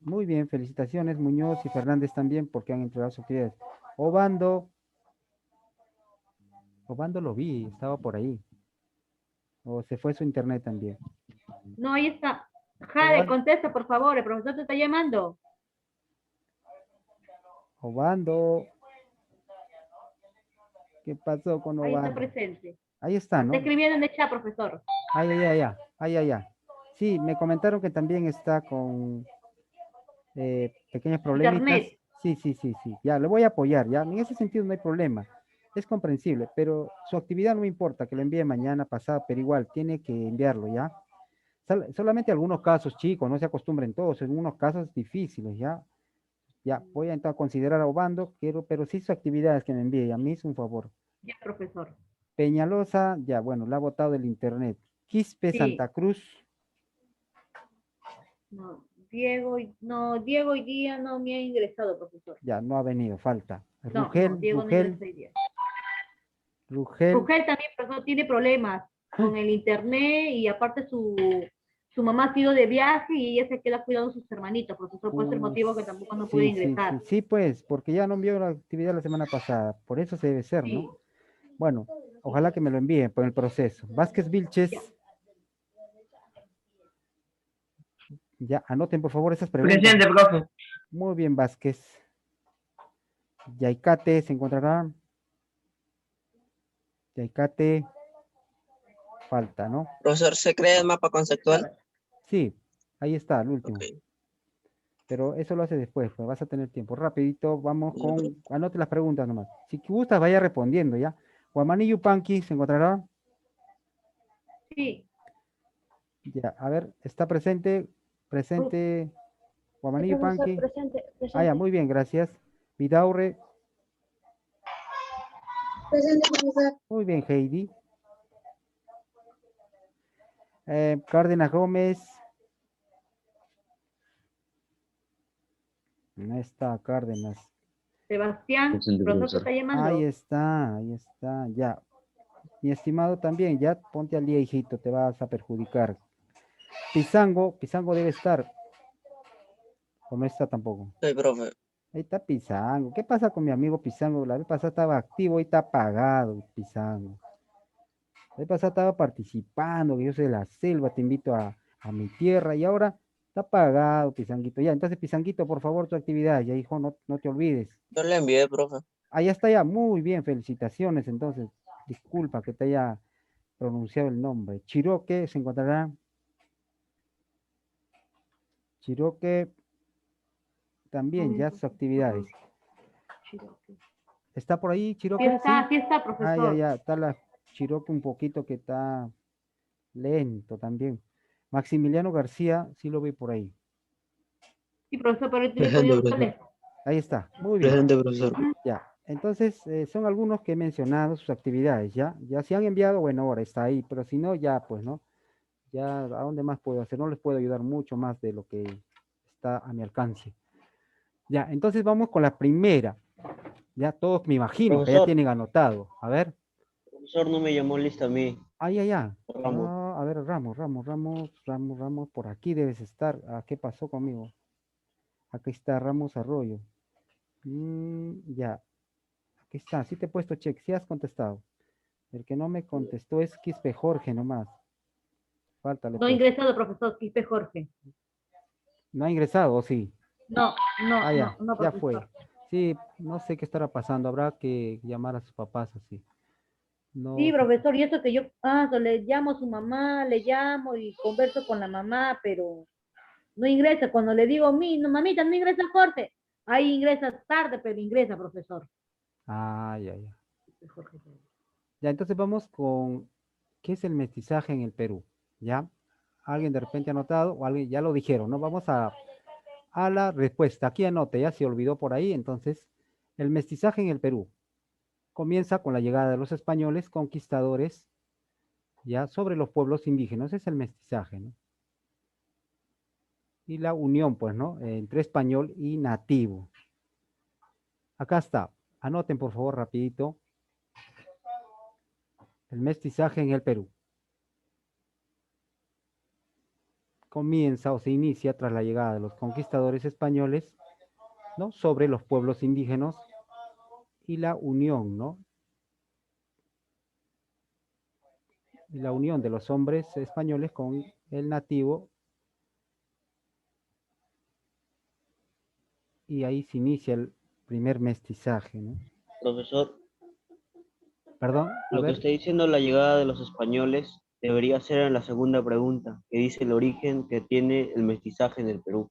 Muy bien, felicitaciones, Muñoz y Fernández también, porque han entregado sus actividades. Obando, Obando lo vi, estaba por ahí. O se fue su internet también. No, ahí está. Jade, Obando, contesta, por favor, el profesor te está llamando. Obando. ¿Qué pasó con Ahí está Obando? presente. Ahí está, Está ¿no? escribiendo en el chat, profesor. Ay, ay, ay, ay, ay, ay, ay. Sí, me comentaron que también está con pequeños problemitas. Internet. Sí, sí, sí, sí. Ya, le voy a apoyar, ya. En ese sentido no hay problema. Es comprensible, pero su actividad no me importa que lo envíe mañana, pasado, pero igual tiene que enviarlo, ¿ya? Solamente algunos casos, chicos, no se acostumbren todos, en unos casos difíciles, ¿ya? Ya, voy a entonces considerar a Obando, quiero, pero sí su actividad es que me envíe, a mí es un favor. Ya, profesor. Peñalosa, ya, bueno, la ha botado del internet. Quispe Sí. Santa Cruz, No, Diego hoy día no me ha ingresado, profesor. ya, no ha venido, falta. No, Diego no ingresa hoy día. Rugel, Rugel también, profesor, tiene problemas con el internet y aparte su mamá ha sido de viaje y ella se queda cuidando a sus hermanitos, profesor, por ese motivo que tampoco no puede sí, sí, ingresar. sí, sí, pues, porque ya no envió la actividad la semana pasada, por eso se debe ser, Sí, ¿no? Bueno, ojalá que me lo envíen por el proceso. Vázquez Vilches, ya. ya, anoten por favor esas preguntas. Presente, profe. Muy bien, Vázquez. Yaicate se encontrará. Yaicate, falta, ¿no? Profesor, ¿se crea el mapa conceptual? Sí, ahí está, el último. Ok. Pero eso lo hace después, pues vas a tener tiempo. Rapidito, vamos con, anote las preguntas nomás. Si gustas, vaya respondiendo, ¿ya? Guamaní Yupanqui se encontrará. Sí, Ya, a ver, está presente, presente Guamaní Profesor, Yupanqui. presente, Ah, ya, presente. muy bien, gracias. Vidaurre, Presente, profesor. muy bien, Heidi. Cárdenas Gómez. No está Cárdenas. Sebastián, Presente, profesor te profesor. está llamando. Ahí está, ya. Mi estimado también, ya ponte al día, hijito, te vas a perjudicar. Pizango debe estar, o no está tampoco. Sí, profe. Ahí está Pizango. ¿Qué pasa con mi amigo Pizango? La vez pasada estaba activo, hoy está apagado, Pizango. La vez pasada estaba participando, que yo soy de la selva, te invito a mi tierra, y ahora está apagado, Pizanguito. Ya, entonces, Pizanguito, por favor, tu actividad, ya, hijo, no te olvides. Yo le envié, profe. Ahí está ya, muy bien, felicitaciones, entonces. Disculpa que te haya pronunciado el nombre. Chiroque se encontrará. Chiroque también, ya sus actividades. ¿Está por ahí, Chiroque? Sí está, Ah, profesor. ya, está la Chiroque un poquito que está lento también. Maximiliano García, sí lo vi por ahí. Sí, profesor, pero ahorita le he Presente, podido profesor. verle. Ahí está, muy bien. Presente, profesor. Ya, entonces son algunos que he mencionado sus actividades, ¿ya? Ya si han enviado, bueno, ahora está ahí, pero si no, ya pues, ¿no? Ya, ¿a dónde más puedo hacer? No les puedo ayudar mucho más de lo que está a mi alcance. Ya, entonces vamos con la primera. Ya todos me imagino que ya Profesor. tienen anotado. A ver. Profesor, no me llamó lista a mí. Ya. Ramos. Ah, a ver, Ramos, por aquí debes estar. Ah, ¿qué pasó conmigo? Aquí está Ramos Arroyo. Ya, aquí está. Sí te he puesto check, sí has contestado. El que no me contestó es Quispe Jorge nomás. Fáltale No ha pues. ingresado, profesor Quispe Jorge. ¿No ha ingresado o sí? No, Ya, no, ya fue. profesor. Sí, no sé qué estará pasando. Habrá que llamar a sus papás así. Sí, No, profesor, y eso que yo le llamo a su mamá, le llamo y converso con la mamá, pero no ingresa. Cuando le digo, no, mamita, no ingresa Jorge. Ahí ingresa tarde, pero ingresa, profesor. ya. Ya, entonces vamos con, ¿qué es el mestizaje en el Perú? ¿Ya? ¿Alguien de repente ha notado o alguien ya lo dijeron? ¿No? Vamos a la respuesta. Aquí anote, ya se olvidó por ahí. Entonces, el mestizaje en el Perú comienza con la llegada de los españoles conquistadores, ya, sobre los pueblos indígenas. Es el mestizaje, ¿no? Y la unión, pues, ¿no? Entre español y nativo. Acá está. Anoten, por favor, rapidito. El mestizaje en el Perú. Comienza o se inicia tras la llegada de los conquistadores españoles, ¿no? Sobre los pueblos indígenas y la unión, ¿no? Y la unión de los hombres españoles con el nativo. Y ahí se inicia el primer mestizaje, ¿no? Profesor, Perdón, a lo que ver. está diciendo la llegada de los españoles debería ser en la segunda pregunta, que dice el origen que tiene el mestizaje en el Perú.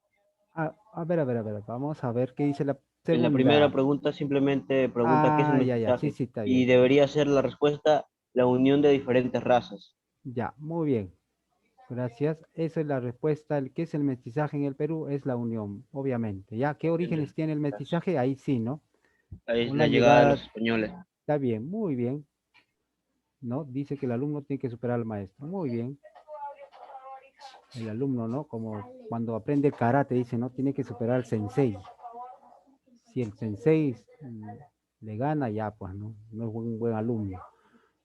A ver, vamos a ver qué dice la En la primera segunda. pregunta simplemente pregunta qué es el Ya, sí, mestizaje sí, está y bien. debería ser la respuesta la unión de diferentes razas. Ya, muy bien. Gracias. Esa es la respuesta. ¿Qué es el mestizaje en el Perú? Es la unión, obviamente. ¿Ya? ¿Qué orígenes tiene el mestizaje? Ahí sí, ¿no? Ahí es Con la la llegada de llegada, los españoles. está bien, muy bien. ¿No? Dice que el alumno tiene que superar al maestro. Muy bien. El alumno, ¿no? Como cuando aprende karate, dice, ¿no? Tiene que superar al sensei. Si el sensei le gana, ya, pues, ¿no? No es un buen alumno.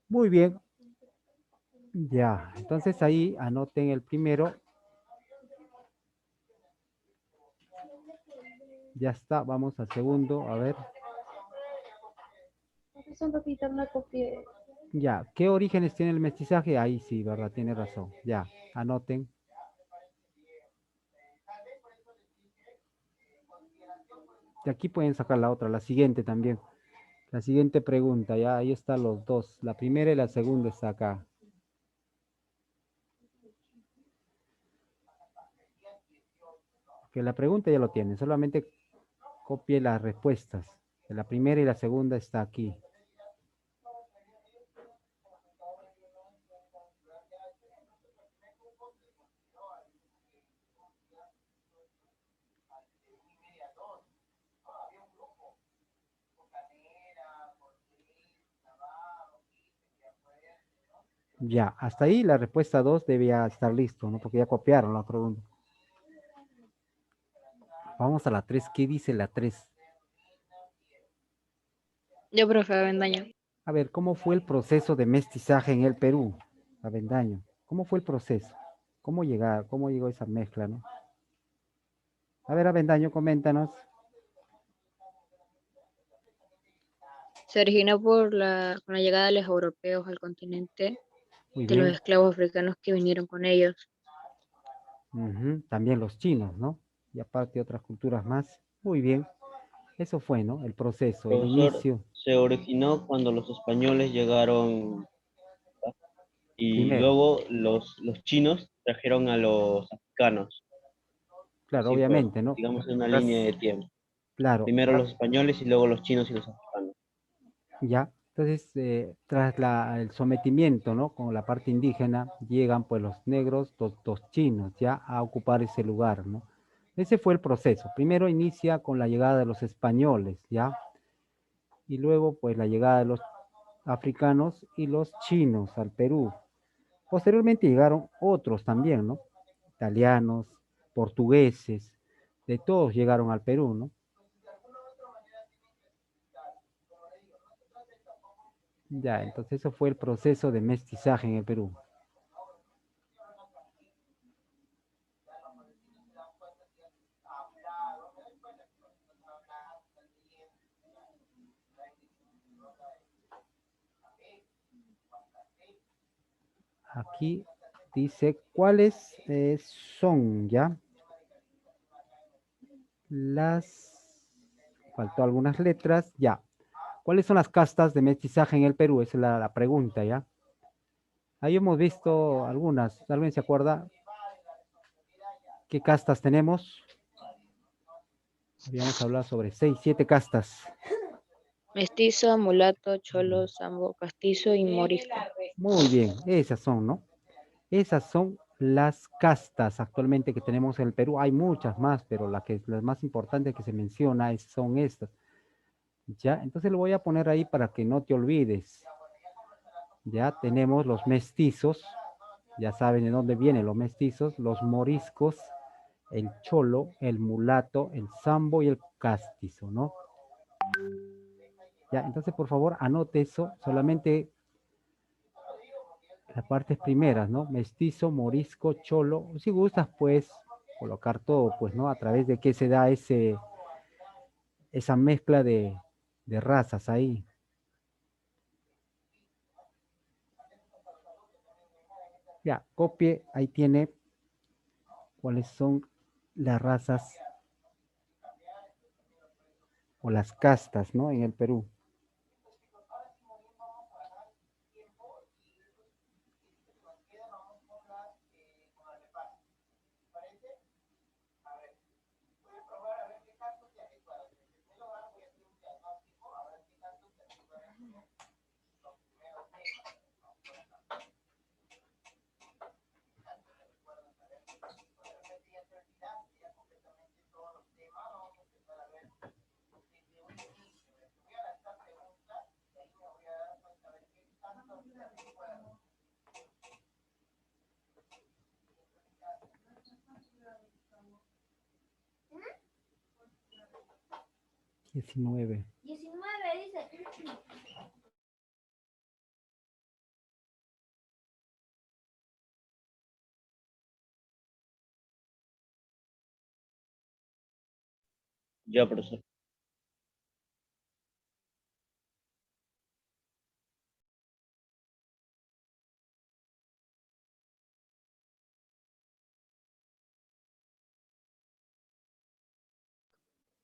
Muy bien. Ya, entonces ahí anoten el primero. Ya está, vamos al segundo, a ver. Ya, ¿qué orígenes tiene el mestizaje? Ahí sí, ¿verdad? Tiene razón. Ya, anoten. De aquí pueden sacar la otra, la siguiente también. La siguiente pregunta, ya ahí están los dos. La primera y la segunda está acá. Que la pregunta ya lo tienen, solamente copie las respuestas. La primera y la segunda está aquí. Ya, hasta ahí la respuesta 2 debía estar listo, ¿no? Porque ya copiaron la pregunta. Vamos a la 3. ¿Qué dice la 3? Yo, profe Avendaño. 3. A ver, ¿cómo fue el proceso de mestizaje en el Perú? Avendaño, ¿cómo fue el proceso? ¿Cómo llegar? ¿Cómo llegó esa mezcla, no? A ver, Avendaño, coméntanos. Se originó con la llegada de los europeos al continente, Muy de los bien. esclavos africanos que vinieron con ellos. Ujú, también los chinos, ¿no? Y aparte otras culturas más. Muy bien. Eso fue, ¿no? El proceso, el Profesor, inicio se originó cuando los españoles llegaron y primero. luego los chinos trajeron a los africanos. Claro, Así fue, obviamente, ¿no? digamos, en una línea Tras- de tiempo. claro, Primero los españoles y luego los chinos y los africanos. ya. Entonces, tras el sometimiento, ¿no? Con la parte indígena, llegan pues los negros, los chinos, ya a ocupar ese lugar, ¿no? Ese fue el proceso. Primero inicia con la llegada de los españoles, ¿ya? Y luego, pues, la llegada de los africanos y los chinos al Perú. Posteriormente llegaron otros también, ¿no? Italianos, portugueses, de todos llegaron al Perú, ¿no? Ya, entonces eso fue el proceso de mestizaje en el Perú. Aquí dice cuáles son, ¿ya? Faltó algunas letras, ya. ¿Cuáles son las castas de mestizaje en el Perú? Esa es la pregunta, ¿ya? Ahí hemos visto algunas. ¿Alguien se acuerda qué castas tenemos? Habíamos hablado sobre 6, 7 castas. Mestizo, mulato, cholo, sambo, castizo y morisco. Muy bien, esas son, ¿no? Esas son las castas actualmente que tenemos en el Perú. Hay muchas más, pero las más importantes que se menciona son estas. Ya, entonces lo voy a poner ahí para que no te olvides. Ya tenemos los mestizos, ya saben de dónde vienen los mestizos, los moriscos, el cholo, el mulato, el sambo y el castizo, ¿no? Ya, entonces por favor anote eso, solamente las partes primeras, ¿no? Mestizo, morisco, cholo. Si gustas, pues, colocar todo, pues, ¿no? A través de qué se da esa mezcla de razas ahí. Ya, copie, ahí tiene cuáles son las razas o las castas, ¿no? En el Perú. Diecinueve. Ya, profesor.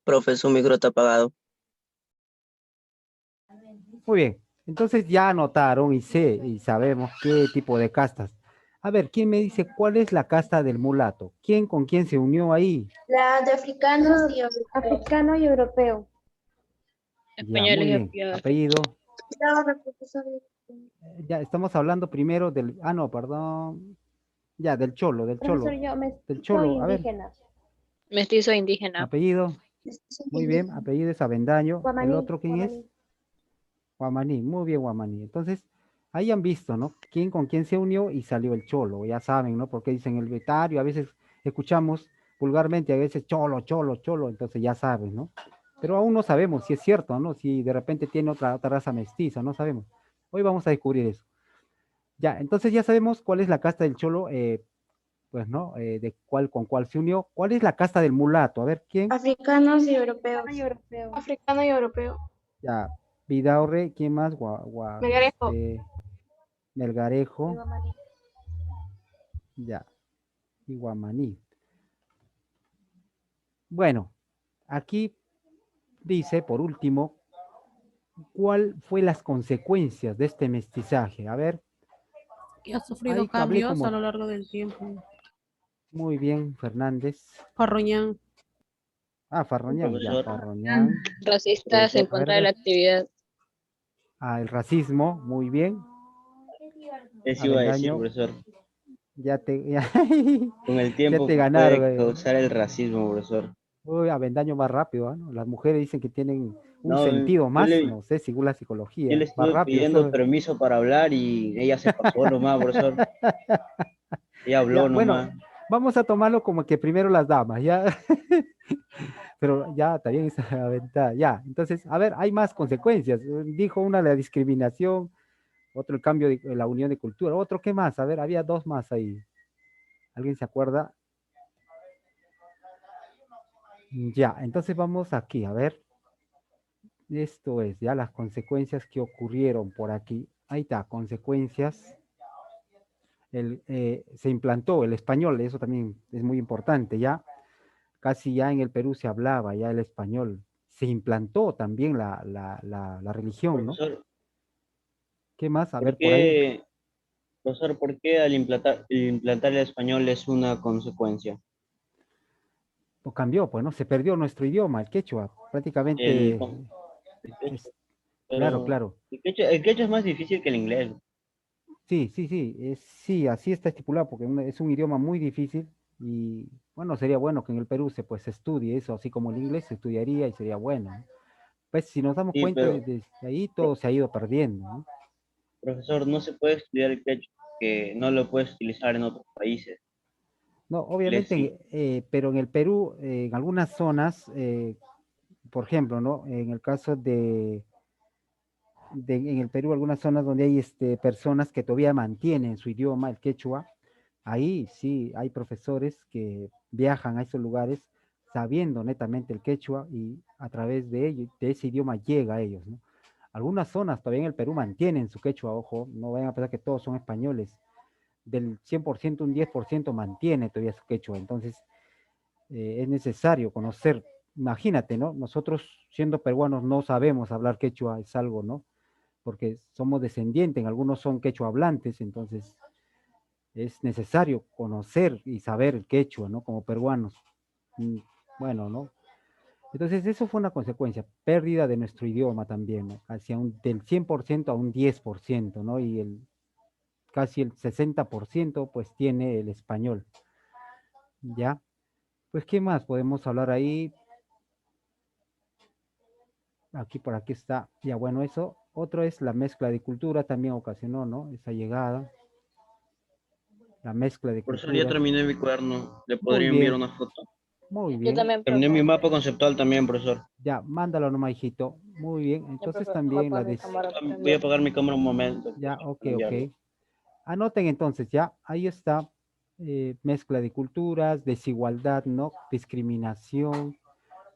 Profesor, micro está apagado. Muy bien. Entonces ya anotaron y sabemos qué tipo de castas. A ver, ¿quién me dice cuál es la casta del mulato? ¿Quién con quién se unió ahí? La de africanos y Africano y europeo. Ya, muy Españoles bien. y Apellido. profesor. Ya, estamos hablando primero del... Ah, no, perdón. Ya, del cholo, del cholo. Profesor, yo me Del soy cholo. A ver, indígena. mestizo indígena. apellido. Muy bien, apellido es Avendaño. ¿El Guamaní, otro quién es? guamaní. Guamaní, muy bien, Guamaní. Entonces, ahí han visto, ¿no? ¿Quién con quién se unió y salió el cholo? Ya saben, ¿no? Porque dicen el betario, a veces escuchamos vulgarmente, a veces cholo, cholo, cholo, entonces ya saben, ¿no? Pero aún no sabemos si es cierto, ¿no? Si de repente tiene otra raza mestiza, no sabemos. Hoy vamos a descubrir eso. Ya, entonces ya sabemos cuál es la casta del cholo, pues, ¿no? Con cuál se unió. ¿Cuál es la casta del mulato? A ver, ¿quién? Africanos y europeos. Africano y europeo. Ya, Vidaurre, ¿quién más? Melgarejo. Melgarejo, ya, y Guamaní. Bueno, aquí dice, por último, ¿cuál fue las consecuencias de este mestizaje? A ver, Y ha sufrido ahí hablé cambios como a lo largo del tiempo. muy bien, Fernández. Farroñán. Ah, Farroñán, ya, Profesor, Farroñán. Racistas en A ver, contra de la actividad. el racismo, muy bien. eso iba a decir, Avendaño, profesor. ya Con el ya tiempo te ganaron. puede causar el racismo, profesor. Uy, Avendaño más rápido, ¿ah? ¿No? Las mujeres dicen que tienen un No, sentido yo más, le, no sé, según la yo psicología, le más estuve rápido. pidiendo permiso para hablar y ella se pasó nomás, profesor. Ella habló Ya, bueno, nomás. vamos a tomarlo como que primero las damas, ¿ya? Pero ya, también esa ventaja, ya. Entonces, a ver, hay más consecuencias. Dijo una la discriminación, otro el cambio de la unión de cultura, otro, ¿qué más? A ver, había dos más ahí. ¿Alguien se acuerda? Ya, entonces vamos aquí, a ver. Esto es ya las consecuencias que ocurrieron por aquí. Ahí está, consecuencias. Se implantó el español, eso también es muy importante, ya. Casi ya en el Perú se hablaba ya el español. Se implantó también la religión, ¿no? Profesor, ¿Qué más? A ¿por ver, por ahí. qué, profesor, por qué al implantar el español es una consecuencia? Pues cambió, pues, ¿no? Se perdió nuestro idioma, el quechua. El, Prácticamente, el quechua, claro, pero claro. el quechua es más difícil que el inglés. Sí, sí, sí, sí, así está estipulado, porque es un idioma muy difícil y, bueno, sería bueno que en el Perú se estudie eso, así como el inglés se estudiaría y sería bueno, ¿no? Pues si nos damos Sí, cuenta, pero, desde ahí todo se ha ido perdiendo, ¿no? profesor, no se puede estudiar el quechua, que no lo puedes utilizar en otros países. No, Inglés sí. obviamente, pero en el Perú, en algunas zonas, por ejemplo, ¿no? En el caso en el Perú, algunas zonas donde hay personas que todavía mantienen su idioma, el quechua, ahí sí hay profesores que viajan a esos lugares sabiendo netamente el quechua y a través de ello, de ese idioma llega a ellos, ¿no? Algunas zonas todavía en el Perú mantienen su quechua, ojo, no vayan a pensar que todos son españoles. Del 100%, un 10% mantiene todavía su quechua. Entonces, es necesario conocer. Imagínate, ¿no? Nosotros siendo peruanos no sabemos hablar quechua, es algo, ¿no? Porque somos descendientes, algunos son quechua hablantes, entonces es necesario conocer y saber el quechua, ¿no? Como peruanos. Bueno, ¿no? Entonces eso fue una consecuencia, pérdida de nuestro idioma también, ¿no? Del 100% a un 10%, ¿no? Y casi el 60% pues tiene el español, ¿ya? Pues, ¿qué más podemos hablar ahí? Aquí por aquí está, ya bueno, eso. Otro es la mezcla de cultura, también ocasionó, ¿no? Esa llegada, la mezcla de Profesor, ya culturas. terminé mi cuaderno. ¿Le Muy podría enviar bien, una foto? muy Yo bien. también, Terminé mi profe. mapa conceptual también, profesor. Ya, mándalo nomás, hijito. Muy bien, Ya, entonces profe, voy a también poner mi cámara para Voy a enviarlo. apagar mi cámara un momento, ya, profesor, ok, para ok. enviarlo. Anoten entonces, ya, ahí está, mezcla de culturas, desigualdad, ¿no? Discriminación,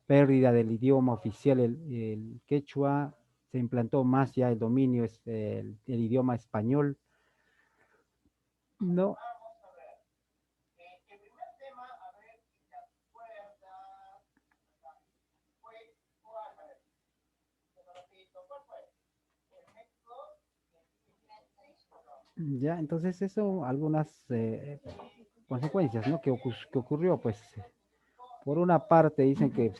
pérdida del idioma oficial, el quechua, se implantó más ya el dominio, el idioma español, ¿no? Ya, entonces eso, algunas consecuencias, ¿no? Que ocurrió, pues, por una parte dicen que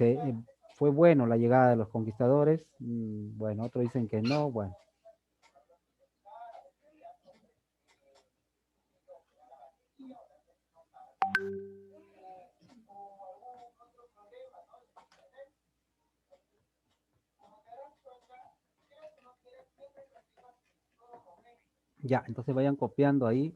fue bueno la llegada de los conquistadores, bueno, otros dicen que no, bueno. Ya, entonces vayan copiando ahí.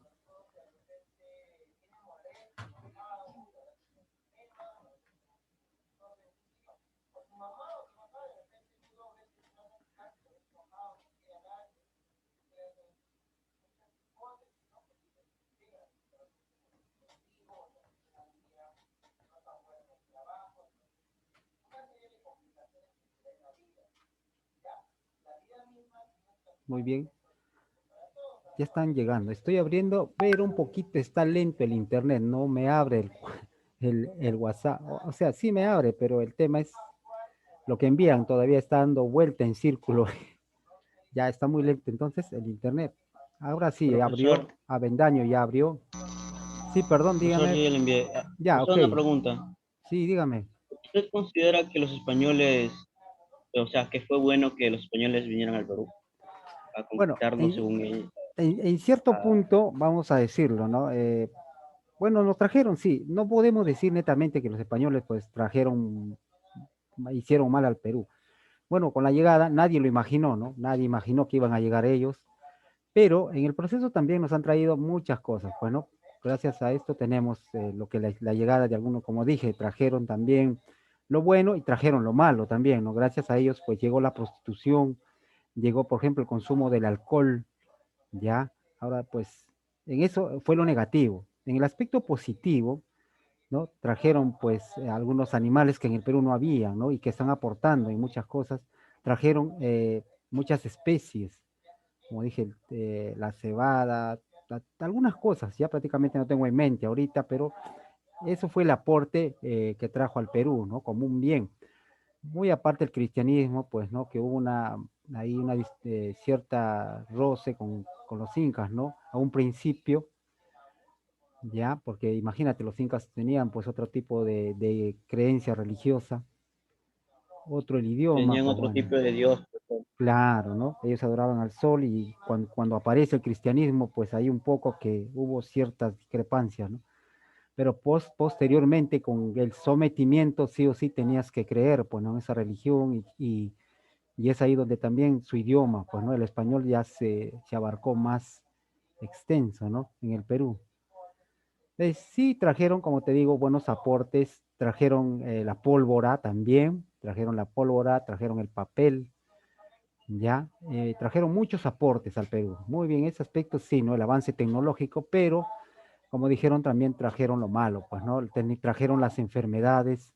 Muy bien. Ya están llegando. Estoy abriendo, pero un poquito está lento el internet. No me abre el WhatsApp. O sea, sí me abre, pero el tema es lo que envían. Todavía está dando vuelta en círculo. Ya está muy lento entonces el internet. Ahora sí, abrió. Profesor, Avendaño ya abrió. Sí, perdón, profesor, yo dígame. ya le envié. Ya, ok. Profesor, una pregunta. Sí, dígame. ¿Usted considera que los españoles, o sea, que fue bueno que los españoles vinieran al Perú a Bueno, conquistarnos según ellos? en cierto punto, vamos a decirlo, ¿no? Bueno, nos trajeron, sí. No podemos decir netamente que los españoles pues hicieron mal al Perú. Bueno, con la llegada nadie lo imaginó, ¿no? Nadie imaginó que iban a llegar ellos, pero en el proceso también nos han traído muchas cosas. Bueno, gracias a esto tenemos lo que la llegada de algunos, como dije, trajeron también lo bueno y trajeron lo malo también, ¿no? Gracias a ellos pues llegó la prostitución, llegó por ejemplo el consumo del alcohol, ¿ya? Ahora pues en eso fue lo negativo. En el aspecto positivo, ¿no? Trajeron pues algunos animales que en el Perú no había, ¿no? Y que están aportando en muchas cosas. Trajeron muchas especies, como dije, la cebada, algunas cosas, ya prácticamente no tengo en mente ahorita, pero eso fue el aporte que trajo al Perú, ¿no? Como un bien. Muy aparte del cristianismo, pues, ¿no? Que hubo ahí una cierta roce con los incas, ¿no? A un principio, ya, porque imagínate, los incas tenían pues otro tipo de creencia religiosa, otro el idioma, Tenían pues otro bueno, tipo de Dios. claro, ¿no? Ellos adoraban al sol y cuando aparece el cristianismo, pues ahí un poco que hubo ciertas discrepancias, ¿no? Pero posteriormente con el sometimiento sí o sí tenías que creer, pues, ¿no? En esa religión y es ahí donde también su idioma, pues, ¿no? El español ya se abarcó más extenso, ¿no? En el Perú. Sí trajeron, como te digo, buenos aportes, trajeron la pólvora también, trajeron la pólvora, trajeron el papel, ya, trajeron muchos aportes al Perú. Muy bien, ese aspecto sí, ¿no? El avance tecnológico, pero como dijeron, también trajeron lo malo, pues, ¿no? Trajeron las enfermedades,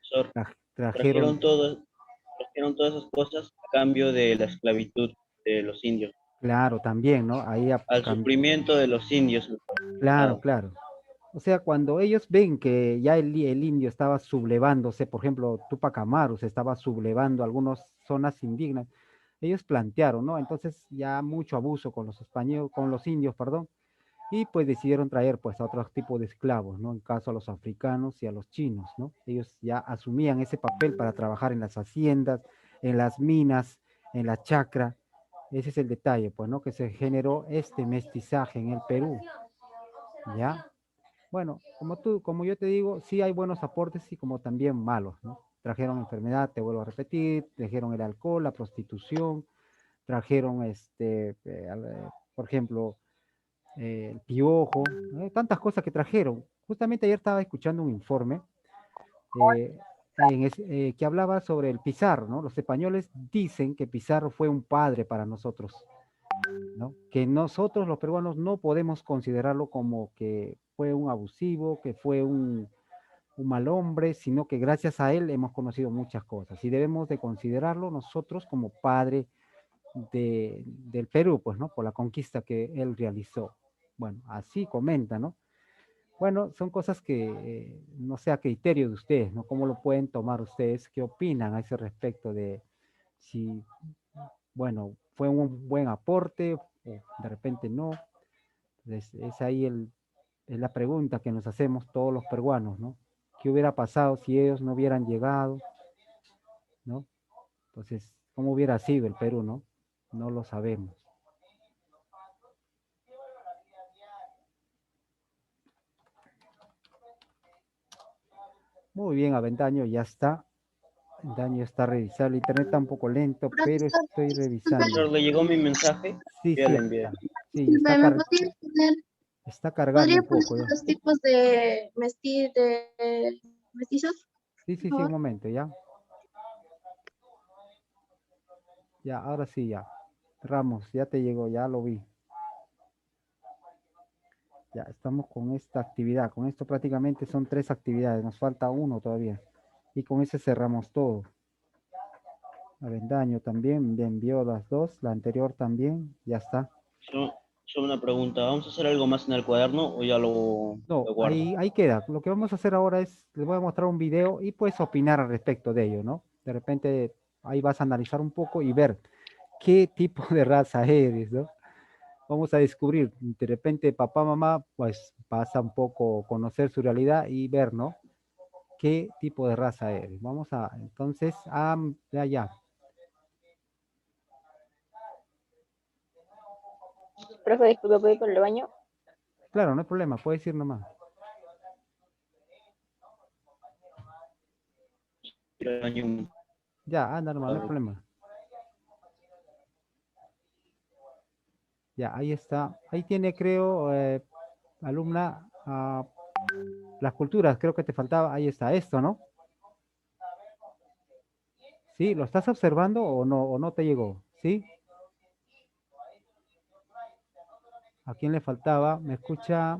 Profesor, trajeron, trajeron todas esas cosas a cambio de la esclavitud de los indios, claro, también, ¿no? Ahí, al sufrimiento de los indios. claro, claro. O sea, cuando ellos ven que ya el indio estaba sublevándose, por ejemplo, Tupac Amaru se estaba sublevando algunas zonas indígenas, ellos plantearon, ¿no? Entonces ya mucho abuso con los españoles, con los indios, perdón, y pues decidieron traer pues a otros tipos de esclavos, ¿no? En caso a los africanos y a los chinos, ¿no? Ellos ya asumían ese papel para trabajar en las haciendas, en las minas, en la chacra. Ese es el detalle, pues, ¿no? Que se generó este mestizaje en el Perú, ¿ya? Bueno, como yo te digo, sí hay buenos aportes y como también malos, ¿no? Trajeron enfermedad, te vuelvo a repetir, trajeron el alcohol, la prostitución, trajeron, por ejemplo, el piojo, tantas cosas que trajeron. Justamente ayer estaba escuchando un informe eh, que hablaba sobre el Pizarro, ¿no? Los españoles dicen que Pizarro fue un padre para nosotros, ¿no? Que nosotros los peruanos no podemos considerarlo como que fue un abusivo, que fue un mal hombre, sino que gracias a él hemos conocido muchas cosas y debemos de considerarlo nosotros como padre del Perú, pues, ¿no? Por la conquista que él realizó. Bueno, así comenta, ¿no? Bueno, son cosas que no sé a criterio de ustedes, ¿no? ¿Cómo lo pueden tomar ustedes? ¿Qué opinan a ese respecto de si, bueno, fue un buen aporte o de repente no? Es ahí es la pregunta que nos hacemos todos los peruanos, ¿no? ¿Qué hubiera pasado si ellos no hubieran llegado, ¿no? Entonces, ¿cómo hubiera sido el Perú, no? No lo sabemos. Muy bien, Avendaño, ya está. Avendaño está revisando. El internet está un poco lento, pero Profesor, estoy disculpe, revisando. Profesor, ¿le llegó mi mensaje? Sí, Ya sí, le ahí envié. está. Sí, disculpe, ¿me podría poner, está cargando podría un poner poco ya. los tipos de mestizos? Sí, Por sí, sí, un favor. momento, ya. Ya, ahora sí, ya. Ramos, ya te llegó, ya lo vi. Ya, estamos con esta actividad. Con esto prácticamente son 3 actividades. Nos falta uno todavía. Y con ese cerramos todo. Avendaño también me envió las dos, la anterior también, ya está. Solo una pregunta, ¿vamos a hacer algo más en el cuaderno o ya No, lo guardo? ahí queda. Lo que vamos a hacer ahora es, les voy a mostrar un video y puedes opinar al respecto de ello, ¿no? De repente ahí vas a analizar un poco y ver qué tipo de raza eres, ¿no? Vamos a descubrir, de repente papá, mamá, pues pasa un poco conocer su realidad y ver, ¿no? ¿Qué tipo de raza eres? Vamos a, entonces, ya. Profe, disculpe, ¿puedo ir por el baño? Claro, no hay problema, puedes ir nomás. Ya, anda nomás, no hay problema. Ya, ahí está. Ahí tiene, creo, alumna, las culturas, creo que te faltaba. Ahí está esto, ¿no? ¿Sí? ¿Lo estás observando o no te llegó? ¿Sí? ¿A quién le faltaba? ¿Me escucha?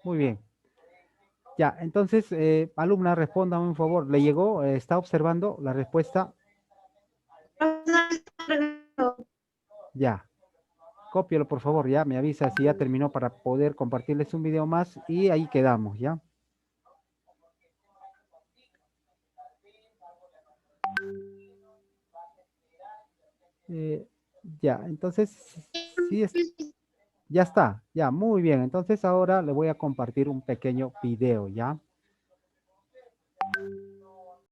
Muy bien. Ya, entonces, alumna, respóndame un favor. ¿Le llegó? ¿Está observando la respuesta? Ya. Cópialo, por favor, ya. Me avisa si ya terminó para poder compartirles un video más y ahí quedamos, ¿ya? Ya, entonces, sí, ya está, ya, muy bien. Entonces ahora le voy a compartir un pequeño video, ¿ya?